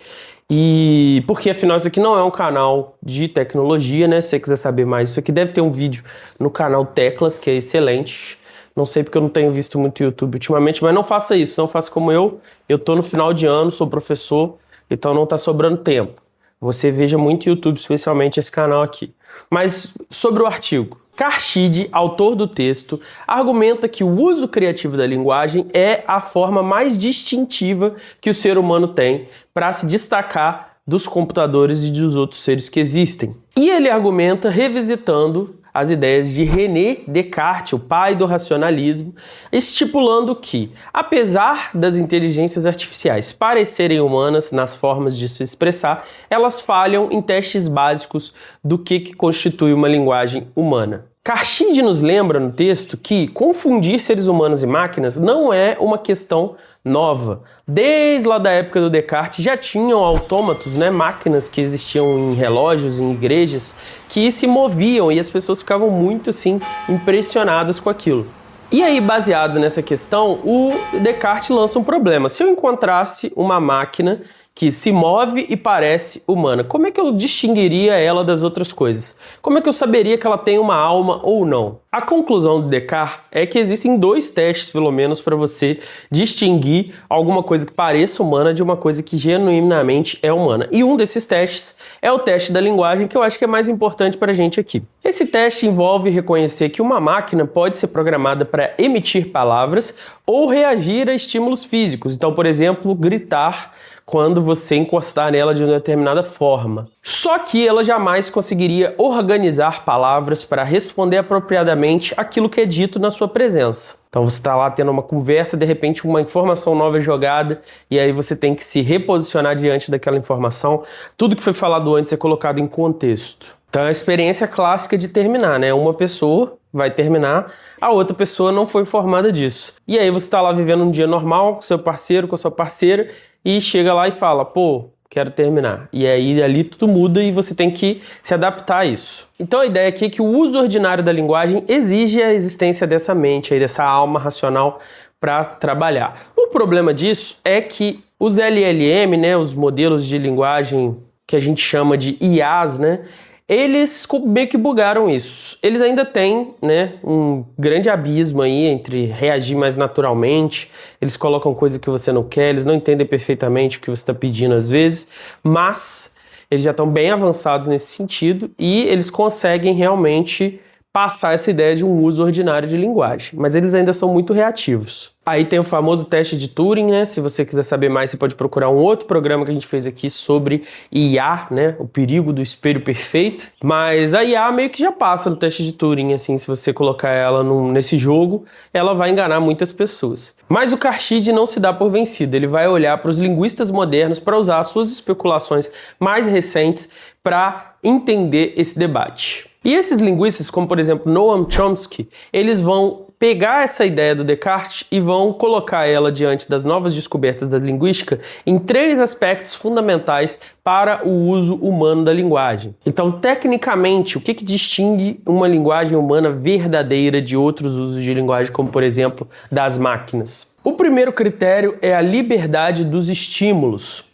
e porque afinal isso aqui não é um canal de tecnologia, né? Se você quiser saber mais, isso aqui deve ter um vídeo no canal Teclas, que é excelente. Não sei porque eu não tenho visto muito YouTube ultimamente, mas não faça isso, não faça como eu. Eu tô no final de ano, sou professor, então não tá sobrando tempo. Você veja muito YouTube, especialmente esse canal aqui. Mas sobre o artigo. Kharshid, autor do texto, argumenta que o uso criativo da linguagem é a forma mais distintiva que o ser humano tem para se destacar dos computadores e dos outros seres que existem. E ele argumenta revisitando as ideias de René Descartes, o pai do racionalismo, estipulando que, apesar das inteligências artificiais parecerem humanas nas formas de se expressar, elas falham em testes básicos do que constitui uma linguagem humana. Kharshid nos lembra no texto que confundir seres humanos e máquinas não é uma questão nova. Desde lá da época do Descartes já tinham autômatos, né, máquinas que existiam em relógios, em igrejas, que se moviam e as pessoas ficavam muito assim impressionadas com aquilo. E aí, baseado nessa questão, o Descartes lança um problema. Se eu encontrasse uma máquina que se move e parece humana, como é que eu distinguiria ela das outras coisas? Como é que eu saberia que ela tem uma alma ou não? A conclusão do Descartes é que existem 2 testes, pelo menos, para você distinguir alguma coisa que pareça humana de uma coisa que genuinamente é humana. E um desses testes é o teste da linguagem, que eu acho que é mais importante para a gente aqui. Esse teste envolve reconhecer que uma máquina pode ser programada para emitir palavras ou reagir a estímulos físicos. Então, por exemplo, gritar quando você encostar nela de uma determinada forma. Só que ela jamais conseguiria organizar palavras para responder apropriadamente aquilo que é dito na sua presença. Então você está lá tendo uma conversa, de repente uma informação nova é jogada, e aí você tem que se reposicionar diante daquela informação. Tudo que foi falado antes é colocado em contexto. Então é a experiência clássica de terminar, né? Uma pessoa vai terminar, a outra pessoa não foi informada disso. E aí você está lá vivendo um dia normal com seu parceiro, com a sua parceira, e chega lá e fala, pô, quero terminar. E aí ali tudo muda e você tem que se adaptar a isso. Então a ideia aqui é que o uso ordinário da linguagem exige a existência dessa mente, aí, dessa alma racional para trabalhar. O problema disso é que os LLM, né, os modelos de linguagem que a gente chama de IAs, né, eles meio que bugaram isso. Eles ainda têm, né, um grande abismo aí entre reagir mais naturalmente, eles colocam coisa que você não quer, eles não entendem perfeitamente o que você está pedindo às vezes, mas eles já estão bem avançados nesse sentido e eles conseguem realmente passar essa ideia de um uso ordinário de linguagem, mas eles ainda são muito reativos. Aí tem o famoso teste de Turing, né? Se você quiser saber mais, você pode procurar um outro programa que a gente fez aqui sobre IA, né? O perigo do espelho perfeito. Mas a IA meio que já passa no teste de Turing, assim, se você colocar ela nesse jogo, ela vai enganar muitas pessoas. Mas o Kharshid não se dá por vencido, ele vai olhar para os linguistas modernos para usar as suas especulações mais recentes para entender esse debate. E esses linguistas, como por exemplo Noam Chomsky, eles vão pegar essa ideia do Descartes e vão colocar ela diante das novas descobertas da linguística em 3 aspectos fundamentais para o uso humano da linguagem. Então, tecnicamente, o que distingue uma linguagem humana verdadeira de outros usos de linguagem, como por exemplo, das máquinas? O primeiro critério é a liberdade dos estímulos.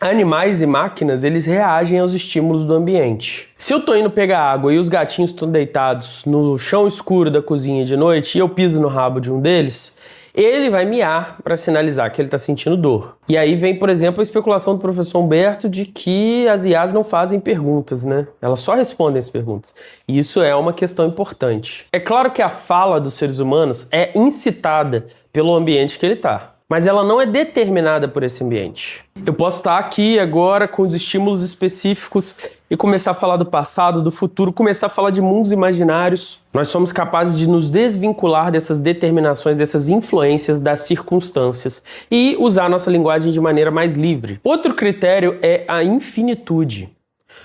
Animais e máquinas, eles reagem aos estímulos do ambiente. Se eu tô indo pegar água e os gatinhos estão deitados no chão escuro da cozinha de noite e eu piso no rabo de um deles, ele vai miar para sinalizar que ele está sentindo dor. E aí vem, por exemplo, a especulação do professor Humberto de que as IAs não fazem perguntas, né? Elas só respondem as perguntas. E isso é uma questão importante. É claro que a fala dos seres humanos é incitada pelo ambiente que ele está, mas ela não é determinada por esse ambiente. Eu posso estar aqui agora com os estímulos específicos e começar a falar do passado, do futuro, começar a falar de mundos imaginários. Nós somos capazes de nos desvincular dessas determinações, dessas influências, das circunstâncias e usar a nossa linguagem de maneira mais livre. Outro critério é a infinitude.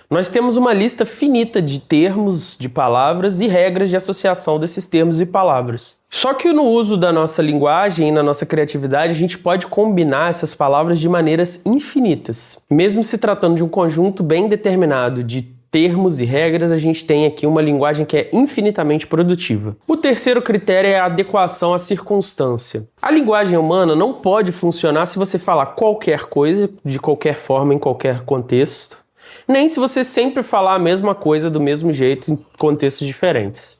Nós temos uma lista finita de termos, de palavras e regras de associação desses termos e palavras. Só que no uso da nossa linguagem e na nossa criatividade, a gente pode combinar essas palavras de maneiras infinitas. Mesmo se tratando de um conjunto bem determinado de termos e regras, a gente tem aqui uma linguagem que é infinitamente produtiva. O terceiro critério é a adequação à circunstância. A linguagem humana não pode funcionar se você falar qualquer coisa, de qualquer forma, em qualquer contexto, nem se você sempre falar a mesma coisa do mesmo jeito em contextos diferentes.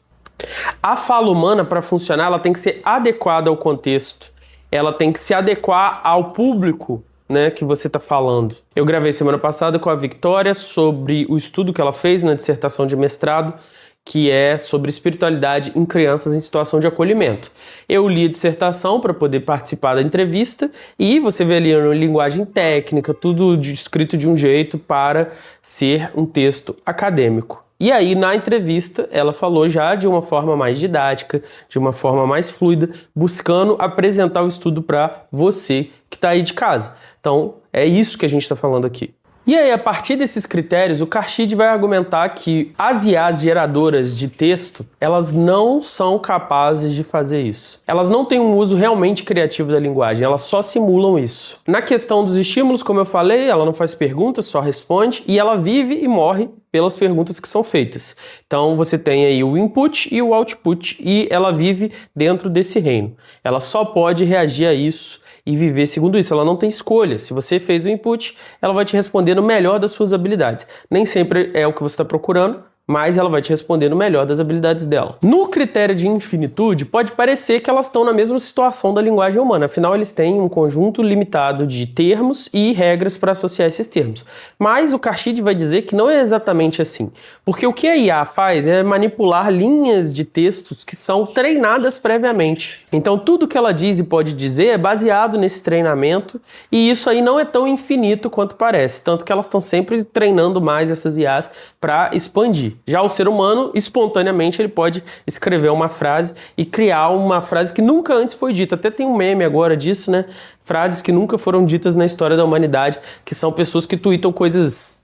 A fala humana, para funcionar, ela tem que ser adequada ao contexto, ela tem que se adequar ao público, né, que você está falando. Eu gravei semana passada com a Victoria sobre o estudo que ela fez na dissertação de mestrado, que é sobre espiritualidade em crianças em situação de acolhimento. Eu li a dissertação para poder participar da entrevista e você vê ali uma linguagem técnica, tudo escrito de um jeito para ser um texto acadêmico. E aí, na entrevista, ela falou já de uma forma mais didática, de uma forma mais fluida, buscando apresentar o estudo para você que está aí de casa. Então, é isso que a gente está falando aqui. E aí, a partir desses critérios, o Kharshid vai argumentar que as IAs geradoras de texto, elas não são capazes de fazer isso. Elas não têm um uso realmente criativo da linguagem, elas só simulam isso. Na questão dos estímulos, como eu falei, ela não faz perguntas, só responde, e ela vive e morre pelas perguntas que são feitas. Então você tem aí o input e o output, e ela vive dentro desse reino. Ela só pode reagir a isso e viver segundo isso. Ela não tem escolha. Se você fez o input, ela vai te responder no melhor das suas habilidades. Nem sempre é o que você está procurando, mas ela vai te responder no melhor das habilidades dela. No critério de infinitude, pode parecer que elas estão na mesma situação da linguagem humana, afinal eles têm um conjunto limitado de termos e regras para associar esses termos. Mas o Kharshid vai dizer que não é exatamente assim, porque o que a IA faz é manipular linhas de textos que são treinadas previamente. Então tudo que ela diz e pode dizer é baseado nesse treinamento, e isso aí não é tão infinito quanto parece, tanto que elas estão sempre treinando mais essas IAs para expandir. Já o ser humano, espontaneamente, ele pode escrever uma frase e criar uma frase que nunca antes foi dita. Até tem um meme agora disso, né? Frases que nunca foram ditas na história da humanidade, que são pessoas que tweetam coisas,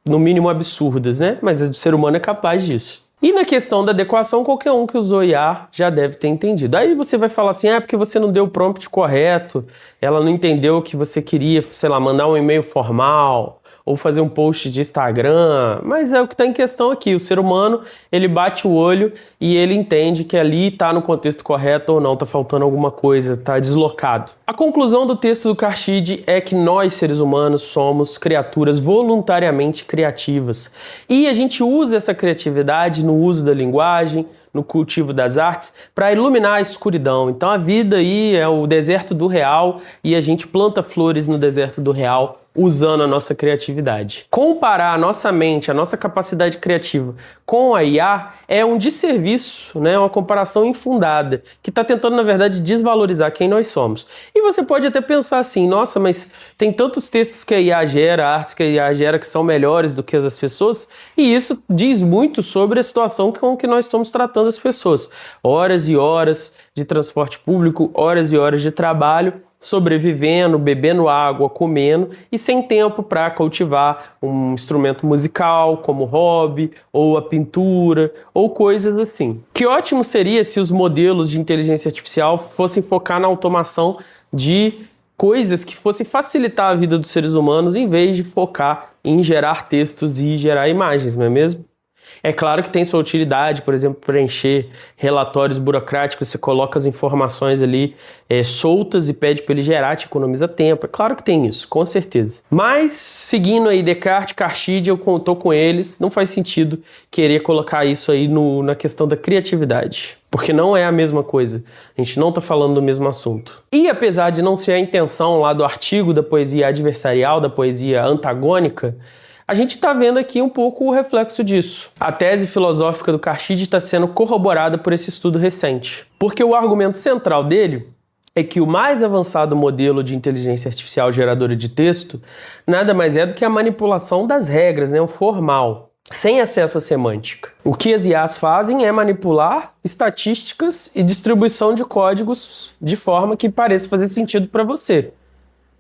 no mínimo, absurdas, né? Mas o ser humano é capaz disso. E na questão da adequação, qualquer um que usou IA já deve ter entendido. Aí você vai falar assim, porque você não deu o prompt correto, ela não entendeu que você queria, sei lá, mandar um e-mail formal, ou fazer um post de Instagram, mas é o que está em questão aqui. O ser humano, ele bate o olho e ele entende que ali está no contexto correto ou não, está faltando alguma coisa, está deslocado. A conclusão do texto do Kharshid é que nós, seres humanos, somos criaturas voluntariamente criativas. E a gente usa essa criatividade no uso da linguagem, no cultivo das artes, para iluminar a escuridão. Então a vida aí é o deserto do real e a gente planta flores no deserto do real usando a nossa criatividade. Comparar a nossa mente, a nossa capacidade criativa com a IA é um desserviço, né? Uma comparação infundada, que está tentando, na verdade, desvalorizar quem nós somos. E você pode até pensar assim, nossa, mas tem tantos textos que a IA gera, artes que a IA gera que são melhores do que as das pessoas, e isso diz muito sobre a situação com que nós estamos tratando as pessoas. Horas e horas de transporte público, horas e horas de trabalho, sobrevivendo, bebendo água, comendo e sem tempo para cultivar um instrumento musical como hobby ou a pintura ou coisas assim. Que ótimo seria se os modelos de inteligência artificial fossem focar na automação de coisas que fossem facilitar a vida dos seres humanos em vez de focar em gerar textos e gerar imagens, não é mesmo? É claro que tem sua utilidade, por exemplo, preencher relatórios burocráticos, você coloca as informações ali soltas e pede para ele gerar, te economiza tempo. É claro que tem isso, com certeza. Mas, seguindo aí Descartes, Cartide, eu estou com eles, não faz sentido querer colocar isso aí na questão da criatividade. Porque não é a mesma coisa. A gente não está falando do mesmo assunto. E apesar de não ser a intenção lá do artigo da poesia adversarial, da poesia antagônica, a gente está vendo aqui um pouco o reflexo disso. A tese filosófica do Cartide está sendo corroborada por esse estudo recente. Porque o argumento central dele é que o mais avançado modelo de inteligência artificial geradora de texto nada mais é do que a manipulação das regras, né, o formal, sem acesso à semântica. O que as IAs fazem é manipular estatísticas e distribuição de códigos de forma que pareça fazer sentido para você.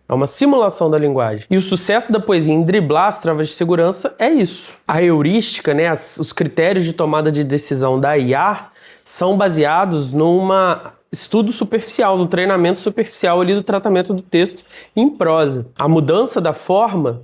É uma simulação da linguagem. E o sucesso da poesia em driblar as travas de segurança é isso. A heurística, né, os critérios de tomada de decisão da IA são baseados num estudo superficial, num treinamento superficial ali do tratamento do texto em prosa. A mudança da forma,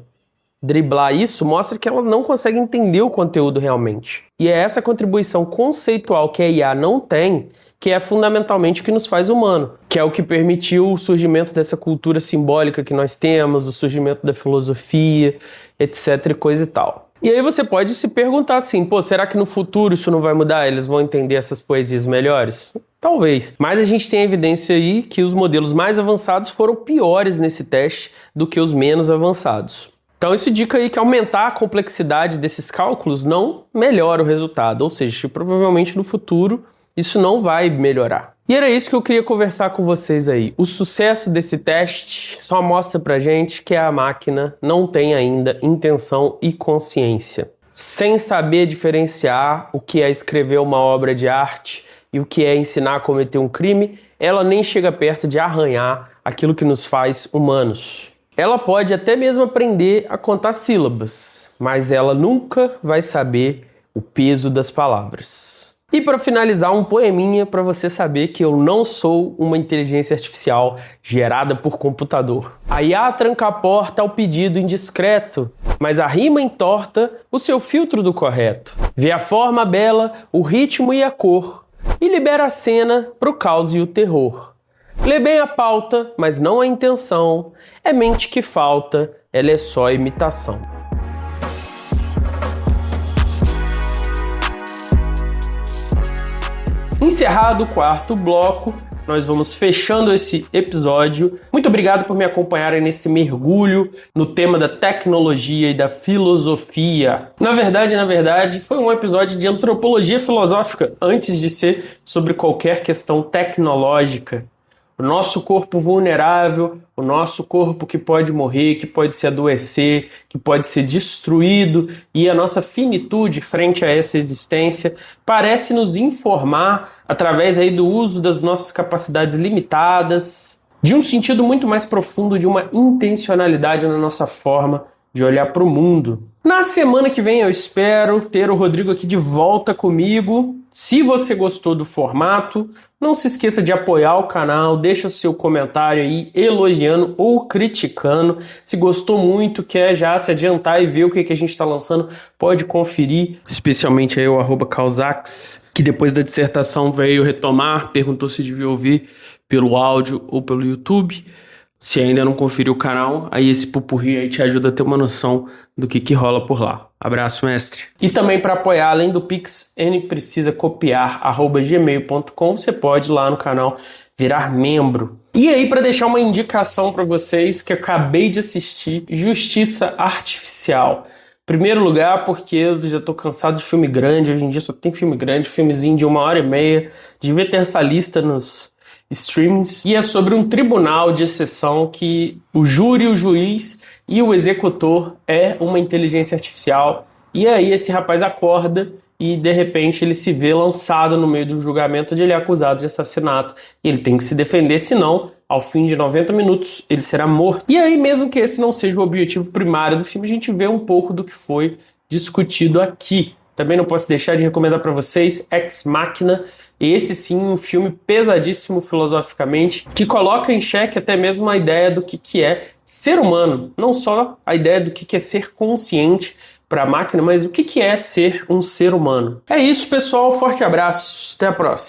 driblar isso, mostra que ela não consegue entender o conteúdo realmente. E é essa contribuição conceitual que a IA não tem que é fundamentalmente o que nos faz humano, que é o que permitiu o surgimento dessa cultura simbólica que nós temos, o surgimento da filosofia, etc, e coisa e tal. E aí você pode se perguntar assim, será que no futuro isso não vai mudar? Eles vão entender essas poesias melhores? Talvez. Mas a gente tem evidência aí que os modelos mais avançados foram piores nesse teste do que os menos avançados. Então isso indica aí que aumentar a complexidade desses cálculos não melhora o resultado, ou seja, provavelmente no futuro isso não vai melhorar. E era isso que eu queria conversar com vocês aí. O sucesso desse teste só mostra pra gente que a máquina não tem ainda intenção e consciência. Sem saber diferenciar o que é escrever uma obra de arte e o que é ensinar a cometer um crime, ela nem chega perto de arranhar aquilo que nos faz humanos. Ela pode até mesmo aprender a contar sílabas, mas ela nunca vai saber o peso das palavras. E para finalizar, um poeminha para você saber que eu não sou uma inteligência artificial gerada por computador. A IA tranca a porta ao pedido indiscreto, mas a rima entorta o seu filtro do correto. Vê a forma bela, o ritmo e a cor, e libera a cena pro caos e o terror. Lê bem a pauta, mas não a intenção, é mente que falta, ela é só imitação. Encerrado o quarto bloco, nós vamos fechando esse episódio. Muito obrigado por me acompanharem nesse mergulho no tema da tecnologia e da filosofia. Na verdade, foi um episódio de antropologia filosófica, antes de ser sobre qualquer questão tecnológica. O nosso corpo vulnerável, o nosso corpo que pode morrer, que pode se adoecer, que pode ser destruído, e a nossa finitude frente a essa existência parece nos informar, através aí do uso das nossas capacidades limitadas, de um sentido muito mais profundo, de uma intencionalidade na nossa forma de olhar para o mundo. Na semana que vem eu espero ter o Rodrigo aqui de volta comigo. Se você gostou do formato, não se esqueça de apoiar o canal, deixa o seu comentário aí elogiando ou criticando. Se gostou muito, quer já se adiantar e ver o que a gente está lançando, pode conferir. Especialmente aí o @Causax, que depois da dissertação veio retomar, perguntou se devia ouvir pelo áudio ou pelo YouTube. Se ainda não conferiu o canal, aí esse pupurri aí te ajuda a ter uma noção do que rola por lá. Abraço, mestre. E também para apoiar, além do Pix, nprecisacopiar@gmail.com, você pode ir lá no canal virar membro. E aí, para deixar uma indicação para vocês que eu acabei de assistir, Justiça Artificial. Primeiro lugar, porque eu já tô cansado de filme grande, hoje em dia só tem filme grande, filmezinho de 1h30, devia ter essa lista nos streamings. E é sobre um tribunal de exceção que o júri, o juiz e o executor é uma inteligência artificial. E aí esse rapaz acorda e de repente ele se vê lançado no meio do julgamento onde ele é acusado de assassinato. E ele tem que se defender, senão, ao fim de 90 minutos, ele será morto. E aí, mesmo que esse não seja o objetivo primário do filme, a gente vê um pouco do que foi discutido aqui. Também não posso deixar de recomendar para vocês Ex Machina. Esse sim, um filme pesadíssimo filosoficamente, que coloca em xeque até mesmo a ideia do que é ser humano. Não só a ideia do que é ser consciente para a máquina, mas o que é ser um ser humano. É isso, pessoal. Forte abraço. Até a próxima.